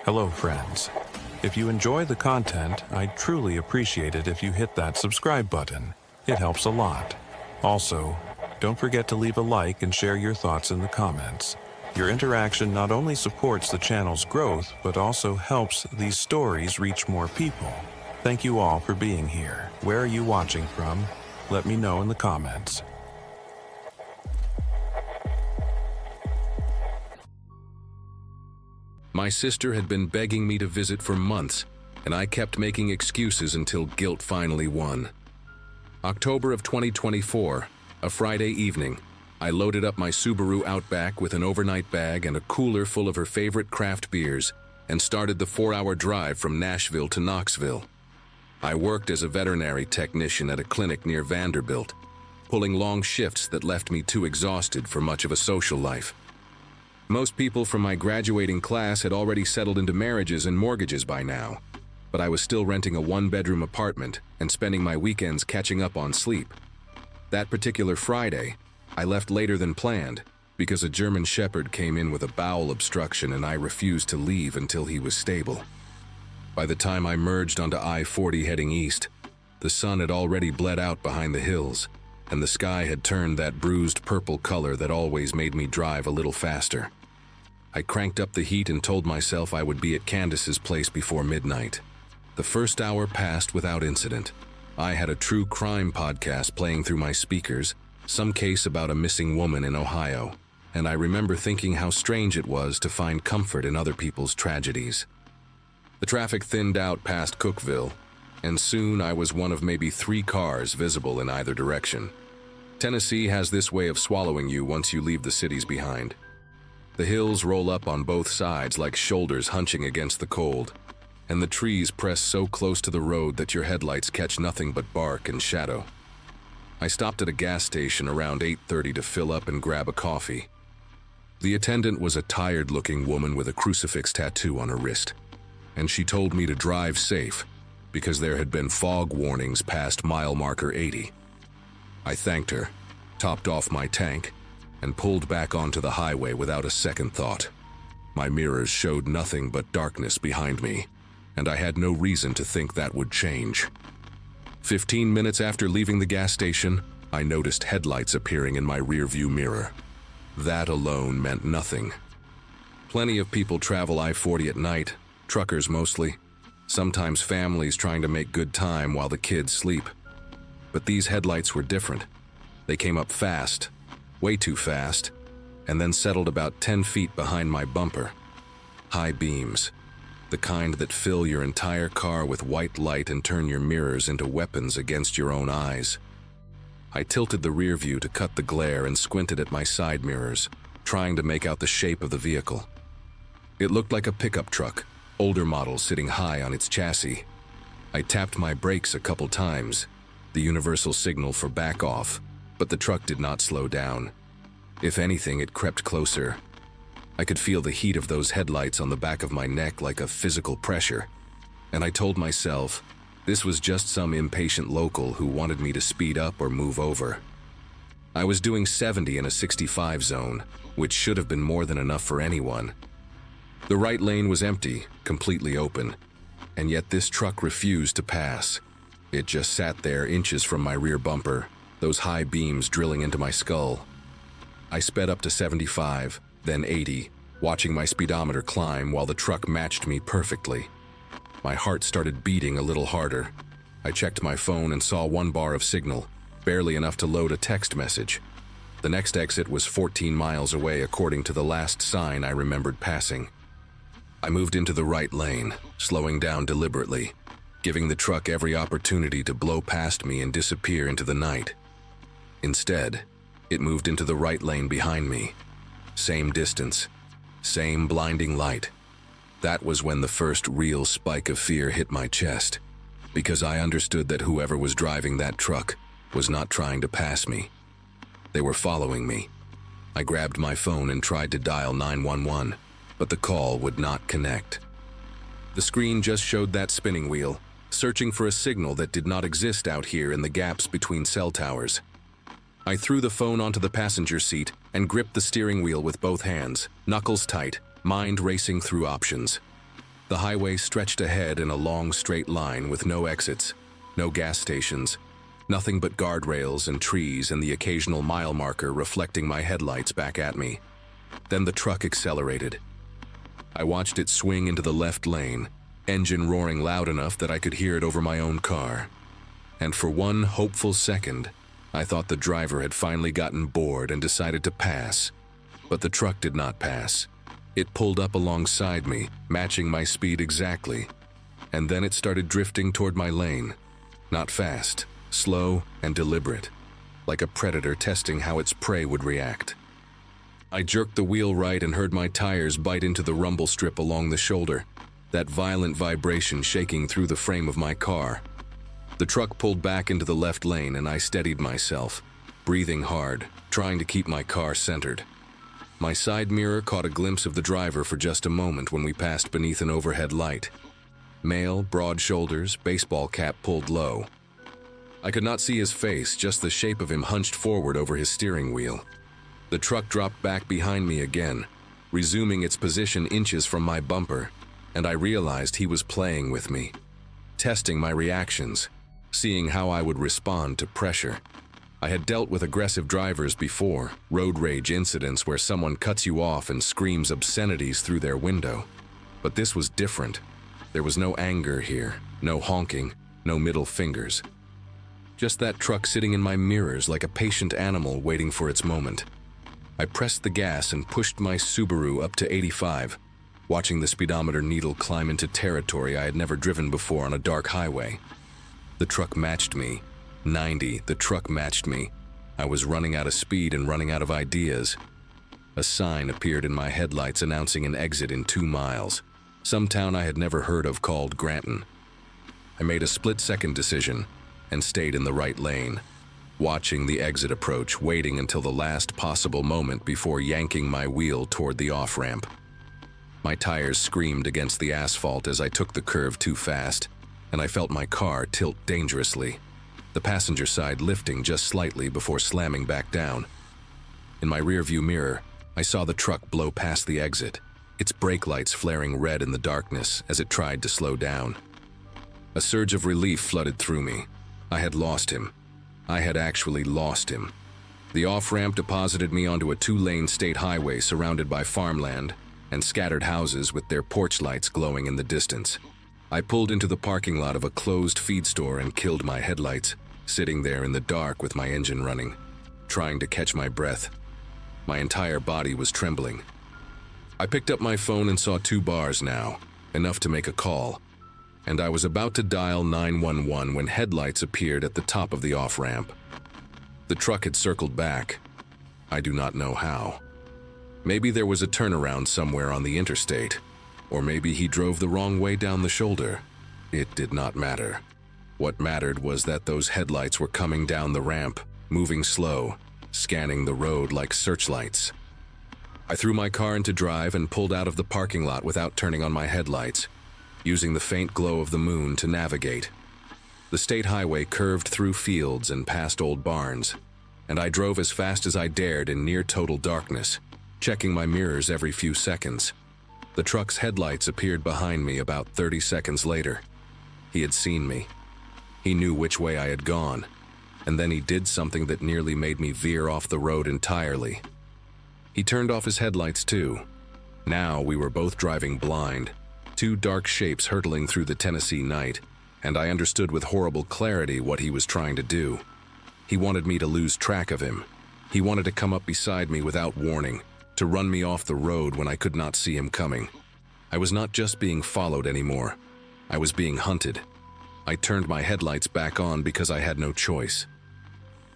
Hello, friends. If you enjoy the content, I'd truly appreciate it if you hit that subscribe button. It helps a lot. Also, don't forget to leave a like and share your thoughts in the comments. Your interaction not only supports the channel's growth, but also helps these stories reach more people. Thank you all for being here. Where are you watching from? Let me know in the comments. My sister had been begging me to visit for months, and I kept making excuses until guilt finally won. October of 2024, a Friday evening, I loaded up my Subaru Outback with an overnight bag and a cooler full of her favorite craft beers and started the 4-hour drive from Nashville to Knoxville. I worked as a veterinary technician at a clinic near Vanderbilt, pulling long shifts that left me too exhausted for much of a social life. Most people from my graduating class had already settled into marriages and mortgages by now, but I was still renting a 1-bedroom apartment and spending my weekends catching up on sleep. That particular Friday, I left later than planned because a German Shepherd came in with a bowel obstruction and I refused to leave until he was stable. By the time I merged onto I-40 heading east, the sun had already bled out behind the hills, and the sky had turned that bruised purple color that always made me drive a little faster. I cranked up the heat and told myself I would be at Candace's place before midnight. The first hour passed without incident. I had a true crime podcast playing through my speakers, some case about a missing woman in Ohio, and I remember thinking how strange it was to find comfort in other people's tragedies. The traffic thinned out past Cookville, and soon I was one of maybe 3 cars visible in either direction. Tennessee has this way of swallowing you once you leave the cities behind. The hills roll up on both sides like shoulders hunching against the cold, and the trees press so close to the road that your headlights catch nothing but bark and shadow. I stopped at a gas station around 8:30 to fill up and grab a coffee. The attendant was a tired-looking woman with a crucifix tattoo on her wrist, and she told me to drive safe because there had been fog warnings past mile marker 80. I thanked her, topped off my tank, and pulled back onto the highway without a second thought. My mirrors showed nothing but darkness behind me, and I had no reason to think that would change. 15 minutes after leaving the gas station, I noticed headlights appearing in my rearview mirror. That alone meant nothing. Plenty of people travel I-40 at night, truckers mostly, sometimes families trying to make good time while the kids sleep. But these headlights were different. They came up fast, way too fast, and then settled about 10 feet behind my bumper. High beams, the kind that fill your entire car with white light and turn your mirrors into weapons against your own eyes. I tilted the rear view to cut the glare and squinted at my side mirrors, trying to make out the shape of the vehicle. It looked like a pickup truck, older model sitting high on its chassis. I tapped my brakes a couple times, the universal signal for back off, but the truck did not slow down. If anything, it crept closer. I could feel the heat of those headlights on the back of my neck like a physical pressure, and I told myself this was just some impatient local who wanted me to speed up or move over. I was doing 70 in a 65 zone, which should have been more than enough for anyone. The right lane was empty, completely open, and yet this truck refused to pass. It just sat there inches from my rear bumper, those high beams drilling into my skull. I sped up to 75, then 80, watching my speedometer climb while the truck matched me perfectly. My heart started beating a little harder. I checked my phone and saw 1 bar of signal, barely enough to load a text message. The next exit was 14 miles away according to the last sign I remembered passing. I moved into the right lane, slowing down deliberately, giving the truck every opportunity to blow past me and disappear into the night. Instead, it moved into the right lane behind me. Same distance, same blinding light. That was when the first real spike of fear hit my chest, because I understood that whoever was driving that truck was not trying to pass me. They were following me. I grabbed my phone and tried to dial 911, but the call would not connect. The screen just showed that spinning wheel, searching for a signal that did not exist out here in the gaps between cell towers. I threw the phone onto the passenger seat and gripped the steering wheel with both hands, knuckles tight, mind racing through options. The highway stretched ahead in a long straight line with no exits, no gas stations, nothing but guardrails and trees and the occasional mile marker reflecting my headlights back at me. Then the truck accelerated. I watched it swing into the left lane, engine roaring loud enough that I could hear it over my own car. And for one hopeful second, I thought the driver had finally gotten bored and decided to pass. But the truck did not pass. It pulled up alongside me, matching my speed exactly. And then it started drifting toward my lane. Not fast, slow and deliberate, like a predator testing how its prey would react. I jerked the wheel right and heard my tires bite into the rumble strip along the shoulder, that violent vibration shaking through the frame of my car. The truck pulled back into the left lane and I steadied myself, breathing hard, trying to keep my car centered. My side mirror caught a glimpse of the driver for just a moment when we passed beneath an overhead light. Male, broad shoulders, baseball cap pulled low. I could not see his face, just the shape of him hunched forward over his steering wheel. The truck dropped back behind me again, resuming its position inches from my bumper, and I realized he was playing with me, testing my reactions, seeing how I would respond to pressure. I had dealt with aggressive drivers before, road rage incidents where someone cuts you off and screams obscenities through their window. But this was different. There was no anger here, no honking, no middle fingers. Just that truck sitting in my mirrors like a patient animal waiting for its moment. I pressed the gas and pushed my Subaru up to 85, watching the speedometer needle climb into territory I had never driven before on a dark highway. The truck matched me. 90, the truck matched me. I was running out of speed and running out of ideas. A sign appeared in my headlights announcing an exit in 2 miles, some town I had never heard of called Granton. I made a split-second decision and stayed in the right lane, watching the exit approach, waiting until the last possible moment before yanking my wheel toward the off-ramp. My tires screamed against the asphalt as I took the curve too fast, and I felt my car tilt dangerously, the passenger side lifting just slightly before slamming back down. In my rearview mirror, I saw the truck blow past the exit, its brake lights flaring red in the darkness as it tried to slow down. A surge of relief flooded through me. I had lost him. I had actually lost him. The off-ramp deposited me onto a 2-lane state highway surrounded by farmland and scattered houses with their porch lights glowing in the distance. I pulled into the parking lot of a closed feed store and killed my headlights, sitting there in the dark with my engine running, trying to catch my breath. My entire body was trembling. I picked up my phone and saw 2 bars now, enough to make a call, and I was about to dial 911 when headlights appeared at the top of the off-ramp. The truck had circled back. I do not know how. Maybe there was a turnaround somewhere on the interstate, or maybe he drove the wrong way down the shoulder. It did not matter. What mattered was that those headlights were coming down the ramp, moving slow, scanning the road like searchlights. I threw my car into drive and pulled out of the parking lot without turning on my headlights, using the faint glow of the moon to navigate. The state highway curved through fields and past old barns, and I drove as fast as I dared in near total darkness, checking my mirrors every few seconds. The truck's headlights appeared behind me about 30 seconds later. He had seen me. He knew which way I had gone, and then he did something that nearly made me veer off the road entirely. He turned off his headlights too. Now we were both driving blind, 2 dark shapes hurtling through the Tennessee night, and I understood with horrible clarity what he was trying to do. He wanted me to lose track of him. He wanted to come up beside me without warning, to run me off the road when I could not see him coming. I was not just being followed anymore. I was being hunted. I turned my headlights back on because I had no choice.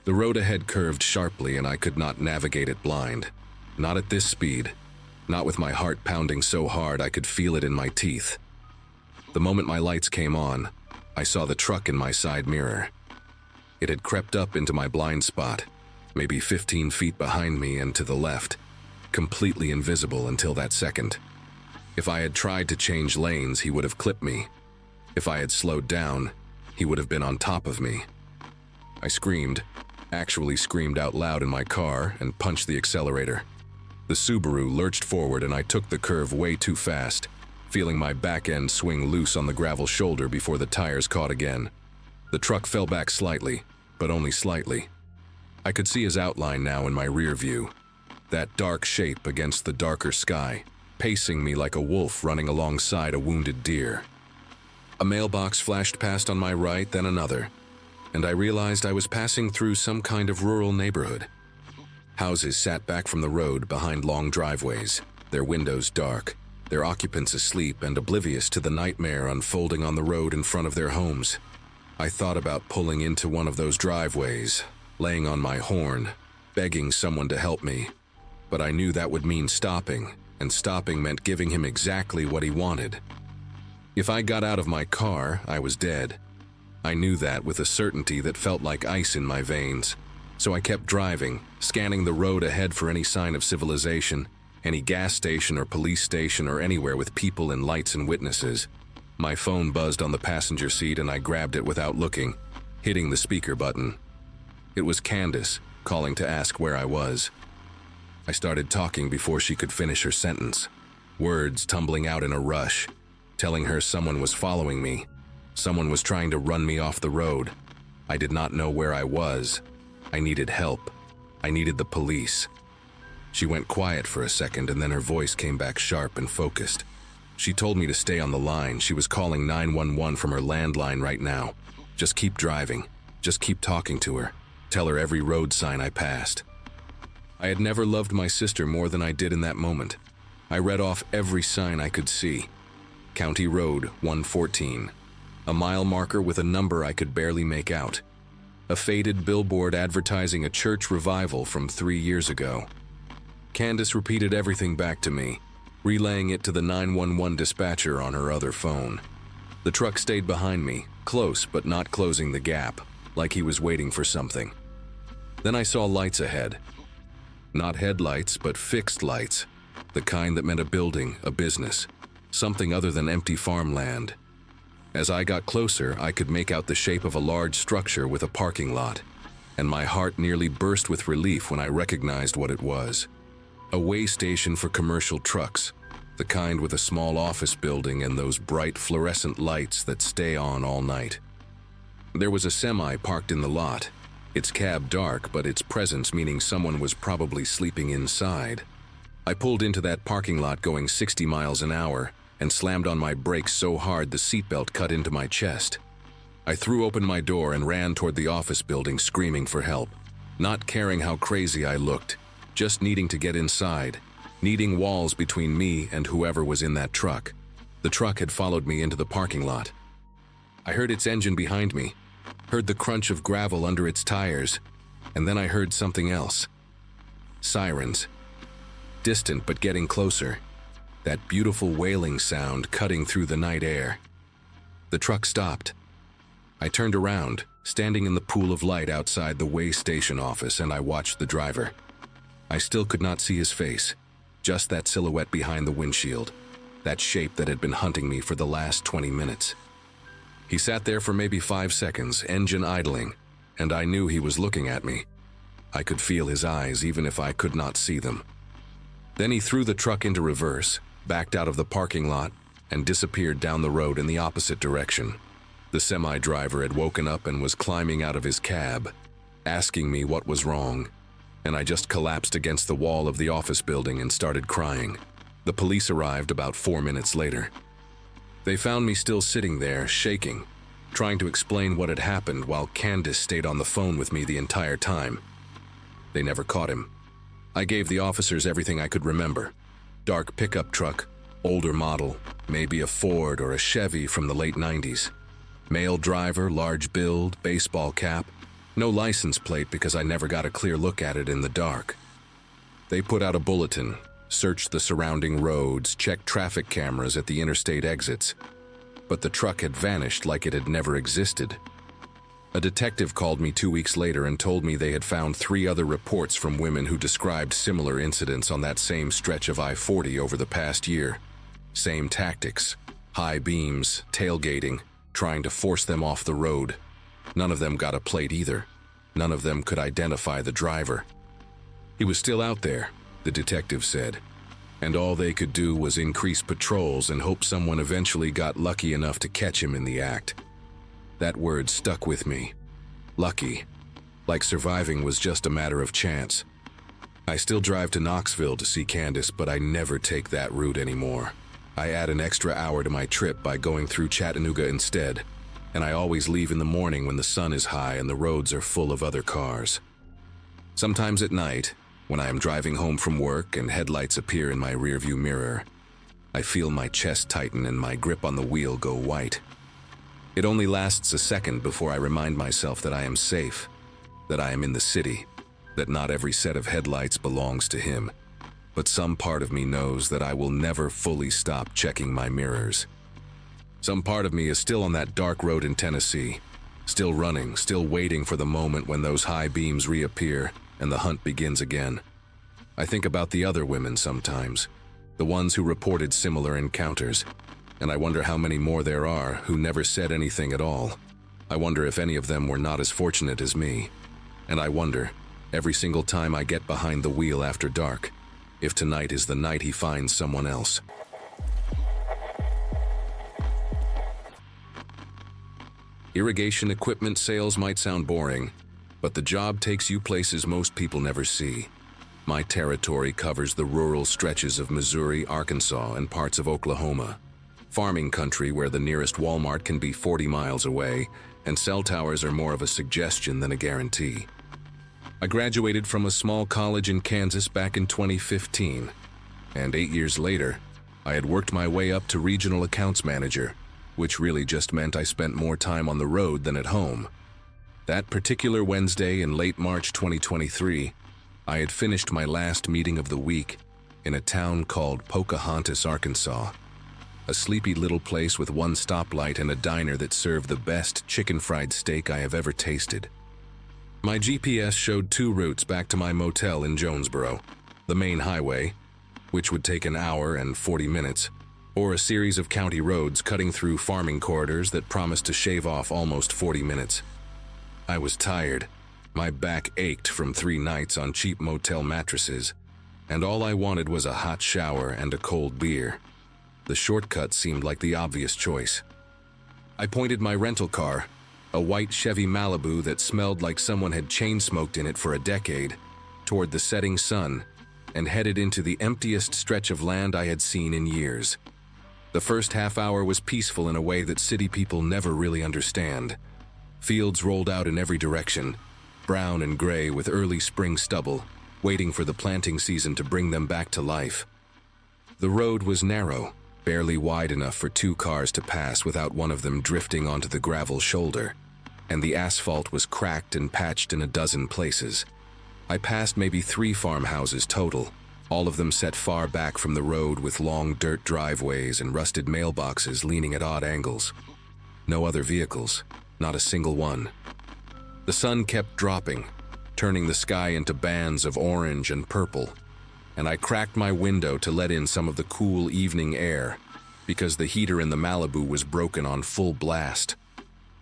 The road ahead curved sharply and I could not navigate it blind. Not at this speed. Not with my heart pounding so hard I could feel it in my teeth. The moment my lights came on, I saw the truck in my side mirror. It had crept up into my blind spot, maybe 15 feet behind me and to the left, completely invisible until that second. If I had tried to change lanes, he would have clipped me. If I had slowed down, he would have been on top of me. I screamed, actually screamed out loud in my car, and punched the accelerator. The Subaru lurched forward and I took the curve way too fast, feeling my back end swing loose on the gravel shoulder before the tires caught again. The truck fell back slightly, but only slightly. I could see his outline now in my rear view, that dark shape against the darker sky, pacing me like a wolf running alongside a wounded deer. A mailbox flashed past on my right, then another, and I realized I was passing through some kind of rural neighborhood. Houses sat back from the road behind long driveways, their windows dark, their occupants asleep and oblivious to the nightmare unfolding on the road in front of their homes. I thought about pulling into one of those driveways, laying on my horn, begging someone to help me, but I knew that would mean stopping, and stopping meant giving him exactly what he wanted. If I got out of my car, I was dead. I knew that with a certainty that felt like ice in my veins. So I kept driving, scanning the road ahead for any sign of civilization, any gas station or police station or anywhere with people and lights and witnesses. My phone buzzed on the passenger seat and I grabbed it without looking, hitting the speaker button. It was Candace, calling to ask where I was. I started talking before she could finish her sentence, words tumbling out in a rush, telling her someone was following me. Someone was trying to run me off the road. I did not know where I was. I needed help. I needed the police. She went quiet for a second and then her voice came back sharp and focused. She told me to stay on the line. She was calling 911 from her landline right now. Just keep driving. Just keep talking to her. Tell her every road sign I passed. I had never loved my sister more than I did in that moment. I read off every sign I could see. County Road 114. A mile marker with a number I could barely make out. A faded billboard advertising a church revival from 3 years ago. Candace repeated everything back to me, relaying it to the 911 dispatcher on her other phone. The truck stayed behind me, close but not closing the gap, like he was waiting for something. Then I saw lights ahead. Not headlights, but fixed lights, the kind that meant a building, a business, something other than empty farmland. As I got closer, I could make out the shape of a large structure with a parking lot, and my heart nearly burst with relief when I recognized what it was. A way station for commercial trucks, the kind with a small office building and those bright fluorescent lights that stay on all night. There was a semi parked in the lot, its cab dark, but its presence meaning someone was probably sleeping inside. I pulled into that parking lot going 60 miles an hour, and slammed on my brakes so hard the seatbelt cut into my chest. I threw open my door and ran toward the office building screaming for help, not caring how crazy I looked, just needing to get inside, needing walls between me and whoever was in that truck. The truck had followed me into the parking lot. I heard its engine behind me, heard the crunch of gravel under its tires, and then I heard something else. Sirens. Distant but getting closer. That beautiful wailing sound cutting through the night air. The truck stopped. I turned around, standing in the pool of light outside the way station office, and I watched the driver. I still could not see his face, just that silhouette behind the windshield, that shape that had been hunting me for the last 20 minutes. He sat there for maybe 5 seconds, engine idling, and I knew he was looking at me. I could feel his eyes even if I could not see them. Then he threw the truck into reverse, backed out of the parking lot, and disappeared down the road in the opposite direction. The semi-driver had woken up and was climbing out of his cab, asking me what was wrong, and I just collapsed against the wall of the office building and started crying. The police arrived about 4 minutes later. They found me still sitting there, shaking, trying to explain what had happened while Candace stayed on the phone with me the entire time. They never caught him. I gave the officers everything I could remember. Dark pickup truck, older model, maybe a Ford or a Chevy from the late 90s. Male driver, large build, baseball cap. No license plate because I never got a clear look at it in the dark. They put out a bulletin, searched the surrounding roads, checked traffic cameras at the interstate exits. But the truck had vanished like it had never existed. A detective called me 2 weeks later and told me they had found 3 other reports from women who described similar incidents on that same stretch of I-40 over the past year. Same tactics, high beams, tailgating, trying to force them off the road. None of them got a plate either. None of them could identify the driver. He was still out there, the detective said. and all they could do was increase patrols and hope someone eventually got lucky enough to catch him in the act. That word stuck with me. Lucky. Like surviving was just a matter of chance. I still drive to Knoxville to see Candace, but I never take that route anymore. I add an extra hour to my trip by going through Chattanooga instead, and I always leave in the morning when the sun is high and the roads are full of other cars. Sometimes at night, when I am driving home from work and headlights appear in my rearview mirror, I feel my chest tighten and my grip on the wheel go white. It only lasts a second before I remind myself that I am safe, that I am in the city, that not every set of headlights belongs to him, but some part of me knows that I will never fully stop checking my mirrors. Some part of me is still on that dark road in Tennessee, still running, still waiting for the moment when those high beams reappear and the hunt begins again. I think about the other women sometimes, the ones who reported similar encounters, and I wonder how many more there are who never said anything at all. I wonder if any of them were not as fortunate as me. And I wonder, every single time I get behind the wheel after dark, if tonight is the night he finds someone else. Irrigation equipment sales might sound boring, but the job takes you places most people never see. My territory covers the rural stretches of Missouri, Arkansas, and parts of Oklahoma. Farming country where the nearest Walmart can be 40 miles away, and cell towers are more of a suggestion than a guarantee. I graduated from a small college in Kansas back in 2015, and 8 years later, I had worked my way up to regional accounts manager, which really just meant I spent more time on the road than at home. That particular Wednesday in late March 2023, I had finished my last meeting of the week in a town called Pocahontas, Arkansas. A sleepy little place with one stoplight and a diner that served the best chicken fried steak I have ever tasted. My GPS showed 2 routes back to my motel in Jonesboro, the main highway, which would take an hour and 40 minutes, or a series of county roads cutting through farming corridors that promised to shave off almost 40 minutes. I was tired. My back ached from 3 nights on cheap motel mattresses, and all I wanted was a hot shower and a cold beer. The shortcut seemed like the obvious choice. I pointed my rental car, a white Chevy Malibu that smelled like someone had chain-smoked in it for a decade, toward the setting sun, and headed into the emptiest stretch of land I had seen in years. The first half hour was peaceful in a way that city people never really understand. Fields rolled out in every direction, brown and gray with early spring stubble, waiting for the planting season to bring them back to life. The road was narrow, barely wide enough for 2 cars to pass without one of them drifting onto the gravel shoulder, and the asphalt was cracked and patched in a dozen places. I passed maybe 3 farmhouses total, all of them set far back from the road with long dirt driveways and rusted mailboxes leaning at odd angles. No other vehicles, not a single one. The sun kept dropping, turning the sky into bands of orange and purple, and I cracked my window to let in some of the cool evening air, because the heater in the Malibu was broken on full blast.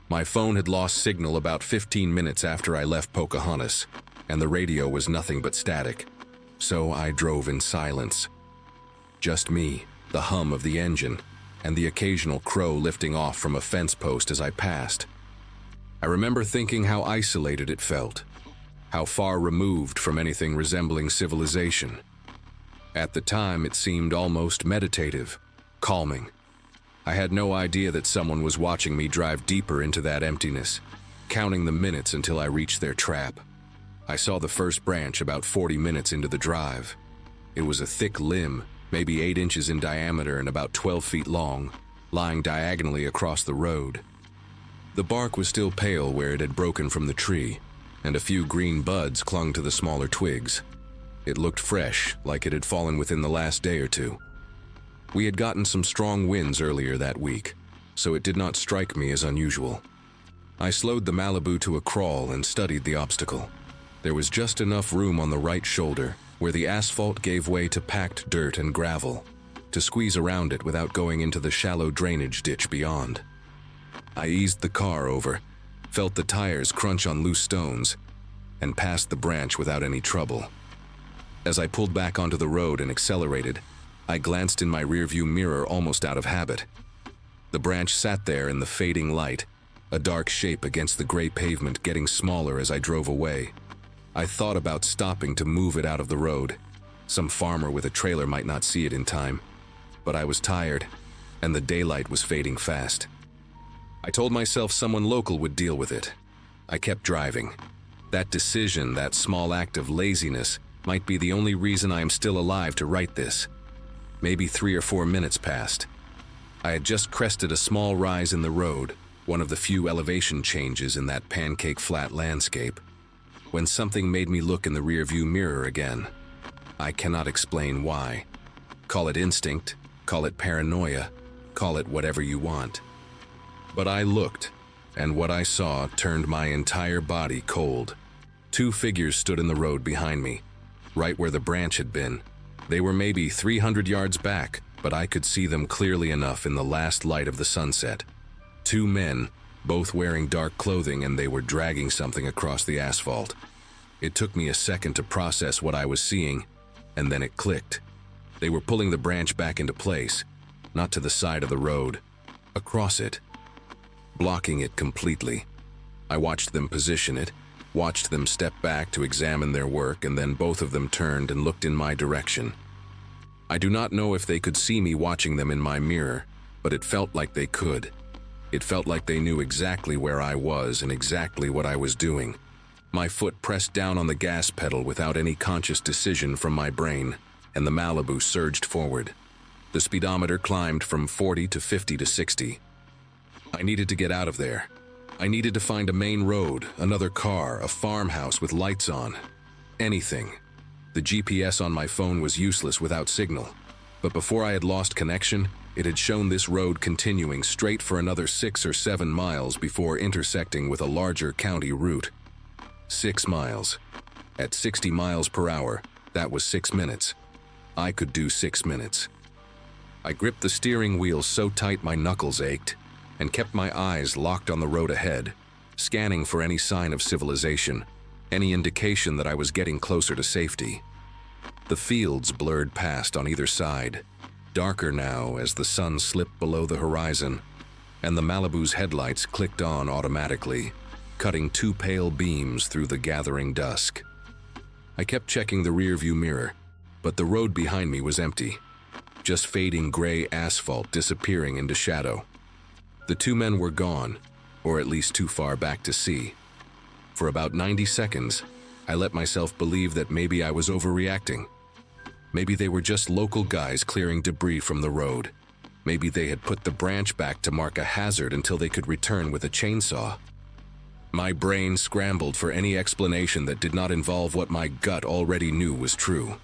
My phone had lost signal about 15 minutes after I left Pocahontas, and the radio was nothing but static, so I drove in silence. Just me, the hum of the engine, and the occasional crow lifting off from a fence post as I passed. I remember thinking how isolated it felt, how far removed from anything resembling civilization. At the time, it seemed almost meditative, calming. I had no idea that someone was watching me drive deeper into that emptiness, counting the minutes until I reached their trap. I saw the first branch about 40 minutes into the drive. It was a thick limb, maybe 8 inches in diameter and about 12 feet long, lying diagonally across the road. The bark was still pale where it had broken from the tree, and a few green buds clung to the smaller twigs. It looked fresh, like it had fallen within the last day or 2. We had gotten some strong winds earlier that week, so it did not strike me as unusual. I slowed the Malibu to a crawl and studied the obstacle. There was just enough room on the right shoulder, where the asphalt gave way to packed dirt and gravel, to squeeze around it without going into the shallow drainage ditch beyond. I eased the car over, felt the tires crunch on loose stones, and passed the branch without any trouble. As I pulled back onto the road and accelerated, I glanced in my rearview mirror almost out of habit. The branch sat there in the fading light, a dark shape against the gray pavement getting smaller as I drove away. I thought about stopping to move it out of the road. Some farmer with a trailer might not see it in time. But I was tired, and the daylight was fading fast. I told myself someone local would deal with it. I kept driving. That decision, that small act of laziness, might be the only reason I am still alive to write this. Maybe 3 or 4 minutes passed. I had just crested a small rise in the road, one of the few elevation changes in that pancake flat landscape, when something made me look in the rearview mirror again. I cannot explain why. Call it instinct, call it paranoia, call it whatever you want. But I looked, and what I saw turned my entire body cold. 2 figures stood in the road behind me, right where the branch had been. They were maybe 300 yards back, but I could see them clearly enough in the last light of the sunset. 2 men, both wearing dark clothing, and they were dragging something across the asphalt. It took me a second to process what I was seeing, and then it clicked. They were pulling the branch back into place, not to the side of the road, across it, blocking it completely. I watched them position it, watched them step back to examine their work, and then both of them turned and looked in my direction. I do not know if they could see me watching them in my mirror, but it felt like they could. It felt like they knew exactly where I was and exactly what I was doing. My foot pressed down on the gas pedal without any conscious decision from my brain, and the Malibu surged forward. The speedometer climbed from 40 to 50 to 60. I needed to get out of there. I needed to find a main road, another car, a farmhouse with lights on. Anything. The GPS on my phone was useless without signal. But before I had lost connection, it had shown this road continuing straight for another 6 or 7 miles before intersecting with a larger county route. 6 miles. At 60 miles per hour, that was 6 minutes. I could do 6 minutes. I gripped the steering wheel so tight my knuckles ached, and kept my eyes locked on the road ahead, scanning for any sign of civilization, any indication that I was getting closer to safety. The fields blurred past on either side, darker now as the sun slipped below the horizon, and the Malibu's headlights clicked on automatically, cutting 2 pale beams through the gathering dusk. I kept checking the rearview mirror, but the road behind me was empty, just fading gray asphalt disappearing into shadow. The 2 men were gone, or at least too far back to see. For about 90 seconds, I let myself believe that maybe I was overreacting. Maybe they were just local guys clearing debris from the road. Maybe they had put the branch back to mark a hazard until they could return with a chainsaw. My brain scrambled for any explanation that did not involve what my gut already knew was true.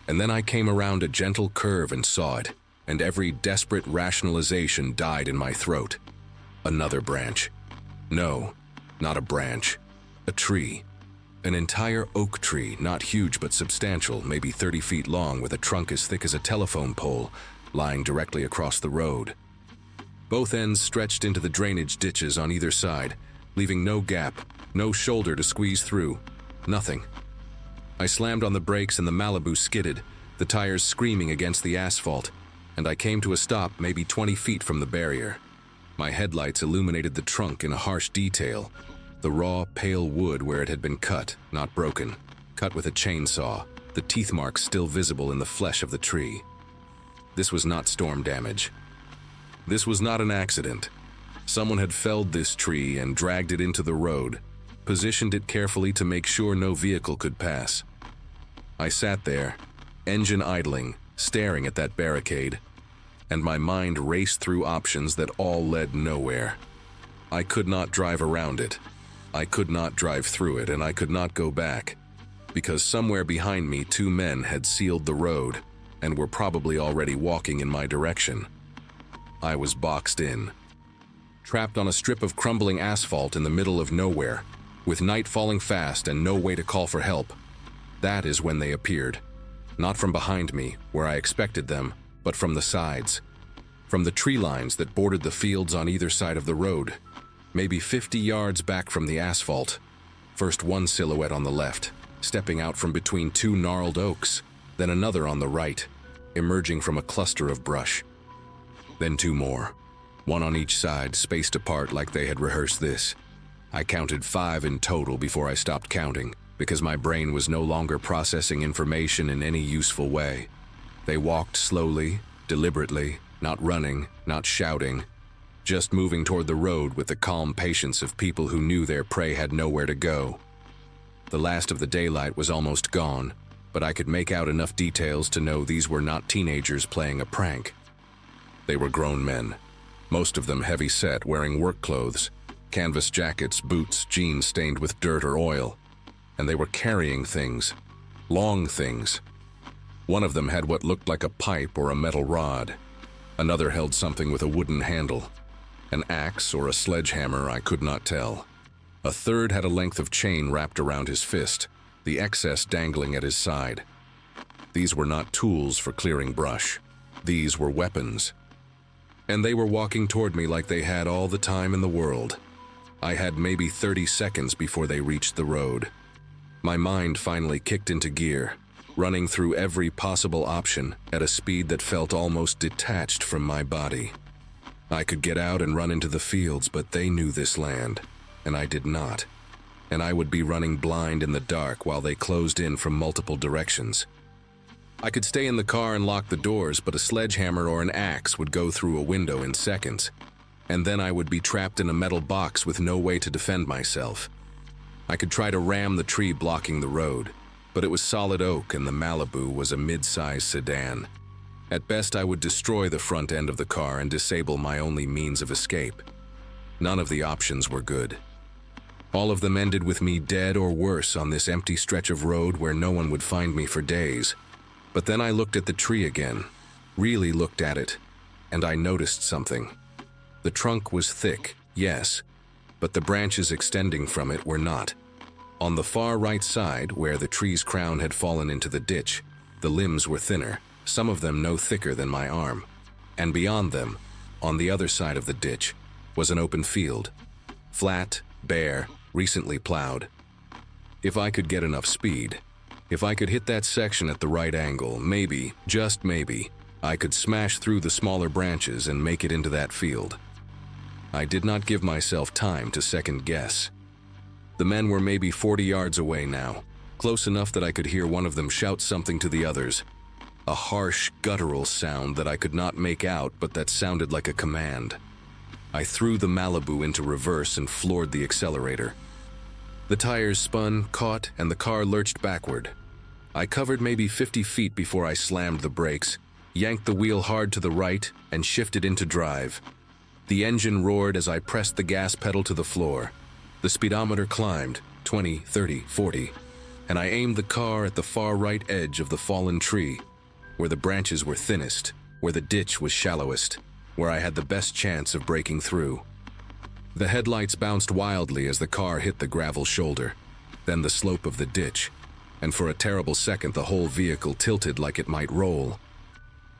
And then I came around a gentle curve and saw it, and every desperate rationalization died in my throat. Another branch. No, not a branch. A tree. An entire oak tree, not huge but substantial, maybe 30 feet long, with a trunk as thick as a telephone pole, lying directly across the road. Both ends stretched into the drainage ditches on either side, leaving no gap, no shoulder to squeeze through. Nothing. I slammed on the brakes and the Malibu skidded, the tires screaming against the asphalt, and I came to a stop maybe 20 feet from the barrier. My headlights illuminated the trunk in a harsh detail, the raw, pale wood where it had been cut, not broken, cut with a chainsaw, the teeth marks still visible in the flesh of the tree. This was not storm damage. This was not an accident. Someone had felled this tree and dragged it into the road, positioned it carefully to make sure no vehicle could pass. I sat there, engine idling, staring at that barricade, and my mind raced through options that all led nowhere. I could not drive around it. I could not drive through it, and I could not go back, because somewhere behind me 2 men had sealed the road and were probably already walking in my direction. I was boxed in, trapped on a strip of crumbling asphalt in the middle of nowhere, with night falling fast and no way to call for help. That is when they appeared. Not from behind me, where I expected them, but from the sides. From the tree lines that bordered the fields on either side of the road, maybe 50 yards back from the asphalt. First one silhouette on the left, stepping out from between 2 gnarled oaks, then another on the right. emerging from a cluster of brush. Then two more, one on each side, spaced apart like they had rehearsed this. I counted 5 in total before I stopped counting, because my brain was no longer processing information in any useful way. They walked slowly, deliberately, not running, not shouting, just moving toward the road with the calm patience of people who knew their prey had nowhere to go. The last of the daylight was almost gone, but I could make out enough details to know these were not teenagers playing a prank. They were grown men, most of them heavy-set, wearing work clothes, canvas jackets, boots, jeans stained with dirt or oil, and they were carrying things, long things. One of them had what looked like a pipe or a metal rod. Another held something with a wooden handle, an axe or a sledgehammer, I could not tell. A third had a length of chain wrapped around his fist, the excess dangling at his side. These were not tools for clearing brush. These were weapons. And they were walking toward me like they had all the time in the world. I had maybe 30 seconds before they reached the road. My mind finally kicked into gear, running through every possible option at a speed that felt almost detached from my body. I could get out and run into the fields, but they knew this land, and I did not. And I would be running blind in the dark while they closed in from multiple directions. I could stay in the car and lock the doors, but a sledgehammer or an axe would go through a window in seconds, and then I would be trapped in a metal box with no way to defend myself. I could try to ram the tree blocking the road, but it was solid oak and the Malibu was a mid-sized sedan. At best, I would destroy the front end of the car and disable my only means of escape. None of the options were good. All of them ended with me dead or worse on this empty stretch of road where no one would find me for days. But then I looked at the tree again, really looked at it, and I noticed something. The trunk was thick, yes, but the branches extending from it were not. On the far right side, where the tree's crown had fallen into the ditch, the limbs were thinner, some of them no thicker than my arm. And beyond them, on the other side of the ditch, was an open field. Flat, bare, recently plowed. If I could get enough speed, if I could hit that section at the right angle, maybe, just maybe, I could smash through the smaller branches and make it into that field. I did not give myself time to second guess. The men were maybe 40 yards away now, close enough that I could hear one of them shout something to the others. A harsh, guttural sound that I could not make out, but that sounded like a command. I threw the Malibu into reverse and floored the accelerator. The tires spun, caught, and the car lurched backward. I covered maybe 50 feet before I slammed the brakes, yanked the wheel hard to the right, and shifted into drive. The engine roared as I pressed the gas pedal to the floor. The speedometer climbed, 20, 30, 40, and I aimed the car at the far right edge of the fallen tree, where the branches were thinnest, where the ditch was shallowest, where I had the best chance of breaking through. The headlights bounced wildly as the car hit the gravel shoulder, then the slope of the ditch, and for a terrible second the whole vehicle tilted like it might roll.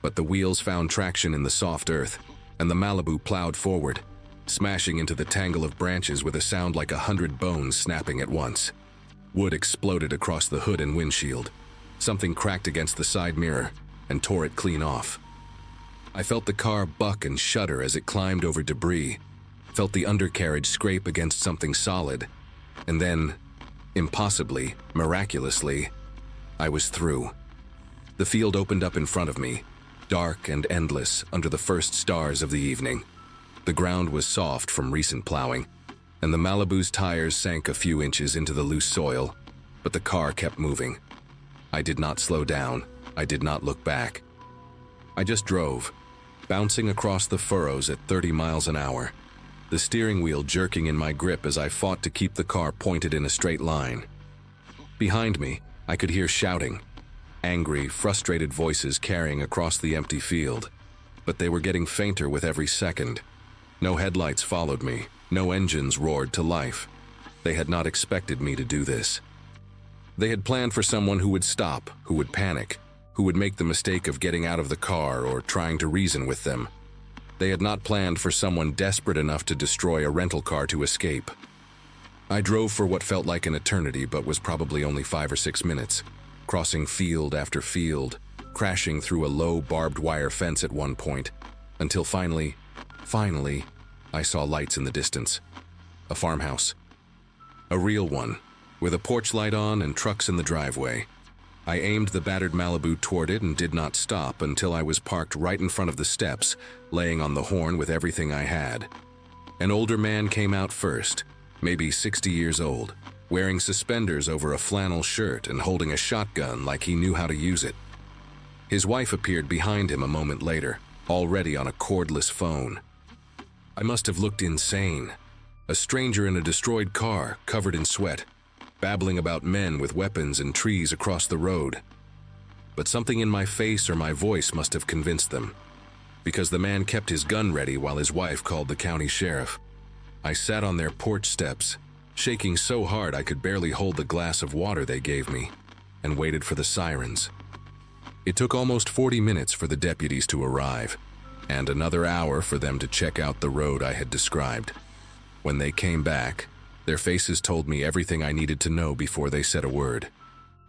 But the wheels found traction in the soft earth, and the Malibu plowed forward, smashing into the tangle of branches with a sound like 100 bones snapping at once. Wood exploded across the hood and windshield. Something cracked against the side mirror and tore it clean off. I felt the car buck and shudder as it climbed over debris, felt the undercarriage scrape against something solid, and then, impossibly, miraculously, I was through. The field opened up in front of me, dark and endless under the first stars of the evening. The ground was soft from recent plowing, and the Malibu's tires sank a few inches into the loose soil, but the car kept moving. I did not slow down. I did not look back. I just drove, bouncing across the furrows at 30 miles an hour, the steering wheel jerking in my grip as I fought to keep the car pointed in a straight line. Behind me, I could hear shouting, angry, frustrated voices carrying across the empty field, but they were getting fainter with every second. No headlights followed me, no engines roared to life. They had not expected me to do this. They had planned for someone who would stop, who would panic, who would make the mistake of getting out of the car or trying to reason with them. They had not planned for someone desperate enough to destroy a rental car to escape. I drove for what felt like an eternity but was probably only 5 or 6 minutes, crossing field after field, crashing through a low barbed wire fence at one point, until finally, I saw lights in the distance. A farmhouse. A real one, with a porch light on and trucks in the driveway. I aimed the battered Malibu toward it and did not stop until I was parked right in front of the steps, laying on the horn with everything I had. An older man came out first, maybe 60 years old, wearing suspenders over a flannel shirt and holding a shotgun like he knew how to use it. His wife appeared behind him a moment later, already on a cordless phone. I must have looked insane. A stranger in a destroyed car, covered in sweat, babbling about men with weapons and trees across the road. But something in my face or my voice must have convinced them, because the man kept his gun ready while his wife called the county sheriff. I sat on their porch steps, shaking so hard I could barely hold the glass of water they gave me, and waited for the sirens. It took almost 40 minutes for the deputies to arrive, and another hour for them to check out the road I had described. When they came back, their faces told me everything I needed to know before they said a word.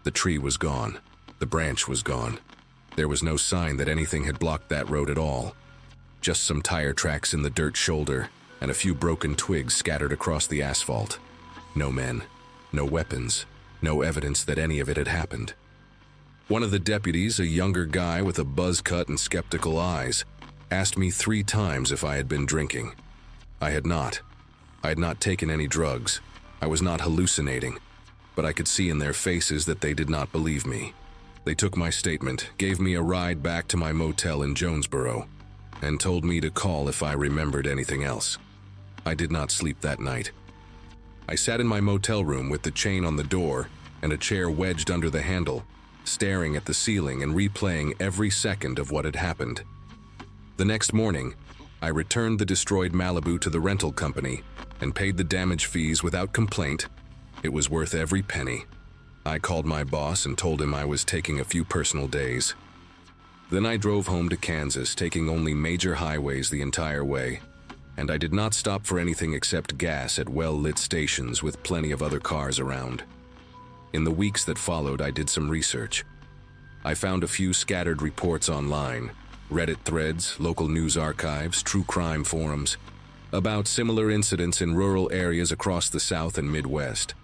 The tree was gone. The branch was gone. There was no sign that anything had blocked that road at all. Just some tire tracks in the dirt shoulder and a few broken twigs scattered across the asphalt. No men, no weapons, no evidence that any of it had happened. One of the deputies, a younger guy with a buzz cut and skeptical eyes, asked me 3 times if I had been drinking. I had not. I had not taken any drugs. I was not hallucinating, but I could see in their faces that they did not believe me. They took my statement, gave me a ride back to my motel in Jonesboro, and told me to call if I remembered anything else. I did not sleep that night. I sat in my motel room with the chain on the door and a chair wedged under the handle, staring at the ceiling and replaying every second of what had happened. The next morning, I returned the destroyed Malibu to the rental company and paid the damage fees without complaint. It was worth every penny. I called my boss and told him I was taking a few personal days. Then I drove home to Kansas, taking only major highways the entire way, and I did not stop for anything except gas at well-lit stations with plenty of other cars around. In the weeks that followed, I did some research. I found a few scattered reports online, Reddit threads, local news archives, true crime forums, about similar incidents in rural areas across the South and Midwest.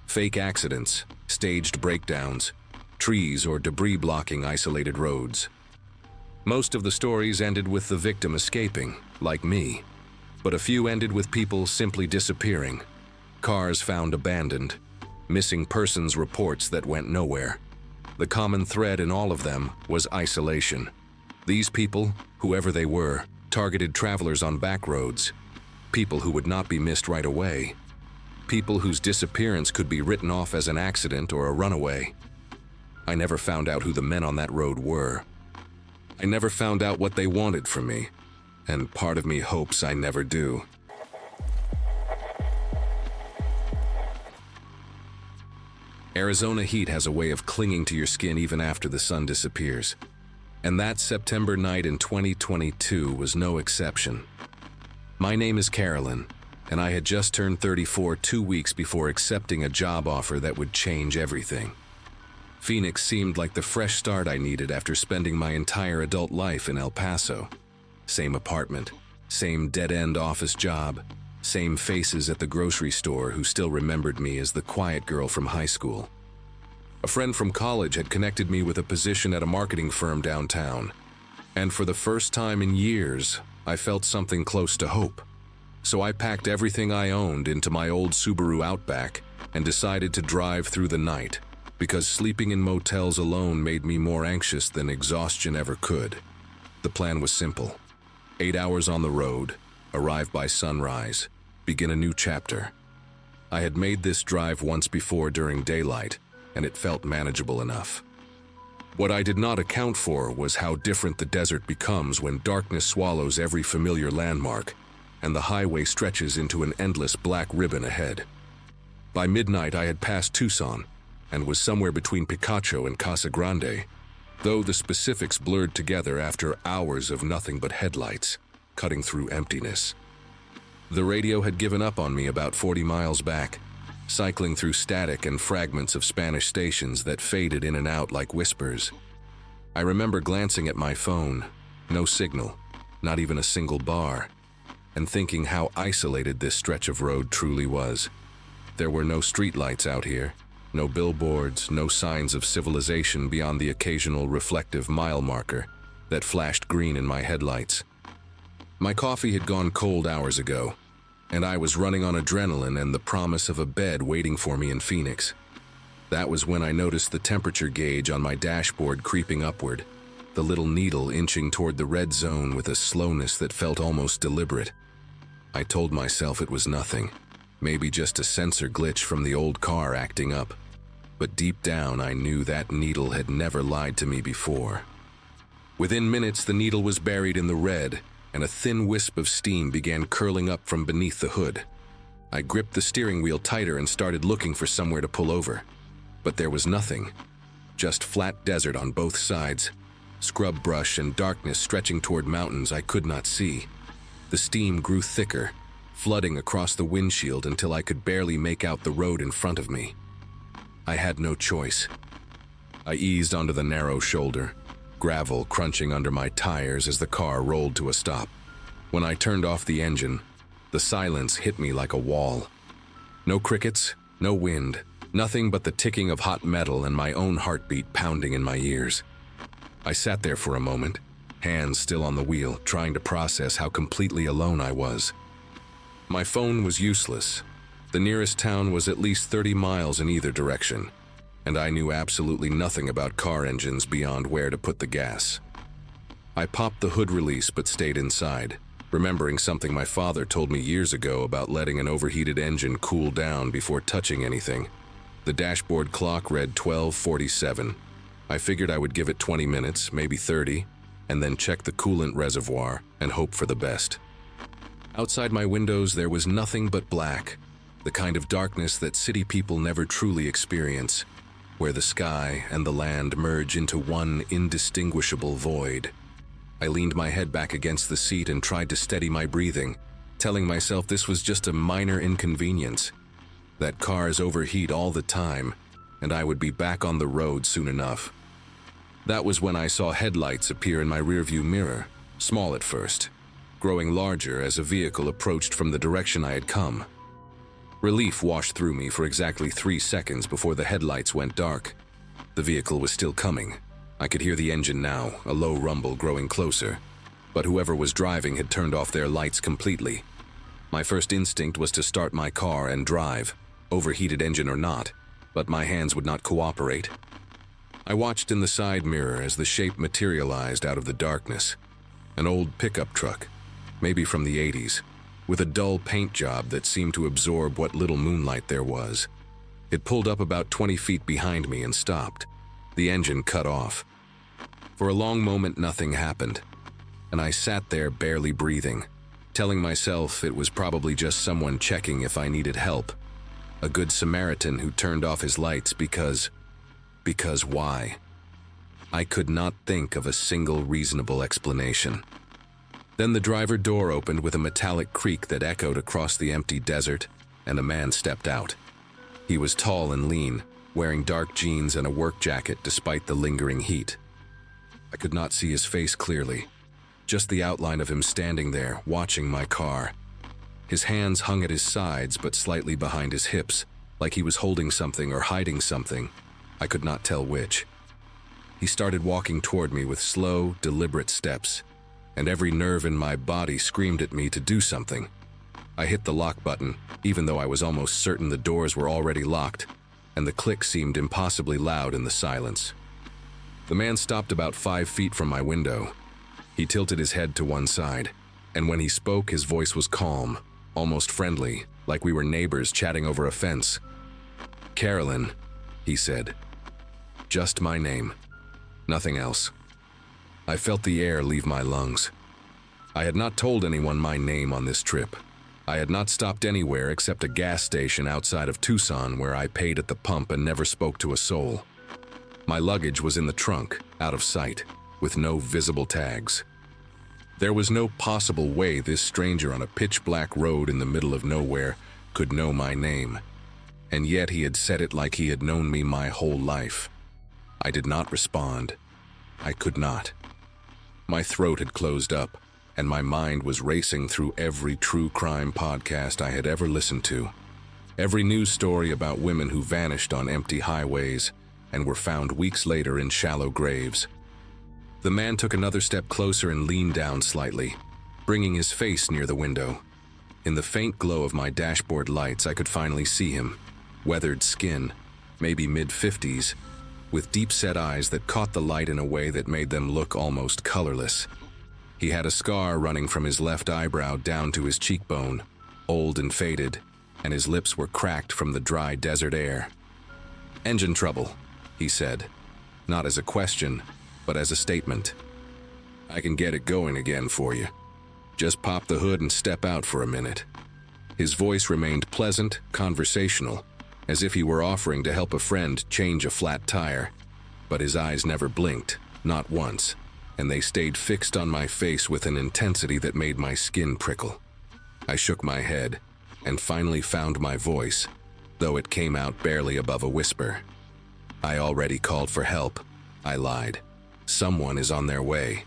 Fake accidents, staged breakdowns, trees or debris blocking isolated roads. Most of the stories ended with the victim escaping, like me, but a few ended with people simply disappearing, cars found abandoned, missing persons reports that went nowhere. The common thread in all of them was isolation. These people, whoever they were, targeted travelers on back roads, people who would not be missed right away, people whose disappearance could be written off as an accident or a runaway. I never found out who the men on that road were. I never found out what they wanted from me, and part of me hopes I never do. Arizona heat has a way of clinging to your skin even after the sun disappears. And that September night in 2022 was no exception. My name is Carolyn, and I had just turned 34 2 weeks before accepting a job offer that would change everything. Phoenix seemed like the fresh start I needed after spending my entire adult life in El Paso. Same apartment, same dead-end office job, same faces at the grocery store who still remembered me as the quiet girl from high school. A friend from college had connected me with a position at a marketing firm downtown, and for the first time in years, I felt something close to hope. So I packed everything I owned into my old Subaru Outback and decided to drive through the night, because sleeping in motels alone made me more anxious than exhaustion ever could. The plan was simple. 8 hours on the road, arrive by sunrise, begin a new chapter. I had made this drive once before during daylight, and it felt manageable enough. What I did not account for was how different the desert becomes when darkness swallows every familiar landmark, and the highway stretches into an endless black ribbon ahead. By midnight, I had passed Tucson, and was somewhere between Picacho and Casa Grande, though the specifics blurred together after hours of nothing but headlights, cutting through emptiness. The radio had given up on me about 40 miles back, cycling through static and fragments of Spanish stations that faded in and out like whispers. I remember glancing at my phone, no signal, not even a single bar, and thinking how isolated this stretch of road truly was. There were no streetlights out here, no billboards, no signs of civilization beyond the occasional reflective mile marker that flashed green in my headlights. My coffee had gone cold hours ago, and I was running on adrenaline and the promise of a bed waiting for me in Phoenix. That was when I noticed the temperature gauge on my dashboard creeping upward, the little needle inching toward the red zone with a slowness that felt almost deliberate. I told myself it was nothing, maybe just a sensor glitch from the old car acting up. But deep down I knew that needle had never lied to me before. Within minutes the needle was buried in the red, and a thin wisp of steam began curling up from beneath the hood. I gripped the steering wheel tighter and started looking for somewhere to pull over. But there was nothing, just flat desert on both sides, scrub brush and darkness stretching toward mountains I could not see. The steam grew thicker, flooding across the windshield until I could barely make out the road in front of me. I had no choice. I eased onto the narrow shoulder, gravel crunching under my tires as the car rolled to a stop. When I turned off the engine, the silence hit me like a wall. No crickets, no wind, nothing but the ticking of hot metal and my own heartbeat pounding in my ears. I sat there for a moment, hands still on the wheel, trying to process how completely alone I was. My phone was useless. The nearest town was at least 30 miles in either direction, and I knew absolutely nothing about car engines beyond where to put the gas. I popped the hood release but stayed inside, remembering something my father told me years ago about letting an overheated engine cool down before touching anything. The dashboard clock read 12:47. I figured I would give it 20 minutes, maybe 30, and then check the coolant reservoir and hope for the best. Outside my windows there was nothing but black, the kind of darkness that city people never truly experience, where the sky and the land merge into one indistinguishable void. I leaned my head back against the seat and tried to steady my breathing, telling myself this was just a minor inconvenience, that cars overheat all the time, and I would be back on the road soon enough. That was when I saw headlights appear in my rearview mirror, small at first, growing larger as a vehicle approached from the direction I had come. Relief washed through me for exactly 3 seconds before the headlights went dark. The vehicle was still coming. I could hear the engine now, a low rumble growing closer. But whoever was driving had turned off their lights completely. My first instinct was to start my car and drive, overheated engine or not, but my hands would not cooperate. I watched in the side mirror as the shape materialized out of the darkness. An old pickup truck, maybe from the 80s, with a dull paint job that seemed to absorb what little moonlight there was. It pulled up about 20 feet behind me and stopped. The engine cut off. For a long moment nothing happened, and I sat there barely breathing, telling myself it was probably just someone checking if I needed help. A good Samaritan who turned off his lights because why? I could not think of a single reasonable explanation. Then the driver door opened with a metallic creak that echoed across the empty desert, and a man stepped out. He was tall and lean, wearing dark jeans and a work jacket despite the lingering heat. I could not see his face clearly, just the outline of him standing there, watching my car. His hands hung at his sides but slightly behind his hips, like he was holding something or hiding something. I could not tell which. He started walking toward me with slow, deliberate steps, and every nerve in my body screamed at me to do something. I hit the lock button, even though I was almost certain the doors were already locked, and the click seemed impossibly loud in the silence. The man stopped about 5 feet from my window. He tilted his head to one side, and when he spoke, his voice was calm, almost friendly, like we were neighbors chatting over a fence. "Carolyn," he said. Just my name. Nothing else. I felt the air leave my lungs. I had not told anyone my name on this trip. I had not stopped anywhere except a gas station outside of Tucson where I paid at the pump and never spoke to a soul. My luggage was in the trunk, out of sight, with no visible tags. There was no possible way this stranger on a pitch-black road in the middle of nowhere could know my name, and yet he had said it like he had known me my whole life. I did not respond. I could not. My throat had closed up, and my mind was racing through every true crime podcast I had ever listened to. Every news story about women who vanished on empty highways and were found weeks later in shallow graves. The man took another step closer and leaned down slightly, bringing his face near the window. In the faint glow of my dashboard lights, I could finally see him. Weathered skin, maybe mid-50s, with deep-set eyes that caught the light in a way that made them look almost colorless. He had a scar running from his left eyebrow down to his cheekbone, old and faded, and his lips were cracked from the dry desert air. "Engine trouble," he said, not as a question, but as a statement. "I can get it going again for you. Just pop the hood and step out for a minute." His voice remained pleasant, conversational, as if he were offering to help a friend change a flat tire. But his eyes never blinked, not once, and they stayed fixed on my face with an intensity that made my skin prickle. I shook my head, and finally found my voice, though it came out barely above a whisper. "I already called for help," I lied. "Someone is on their way."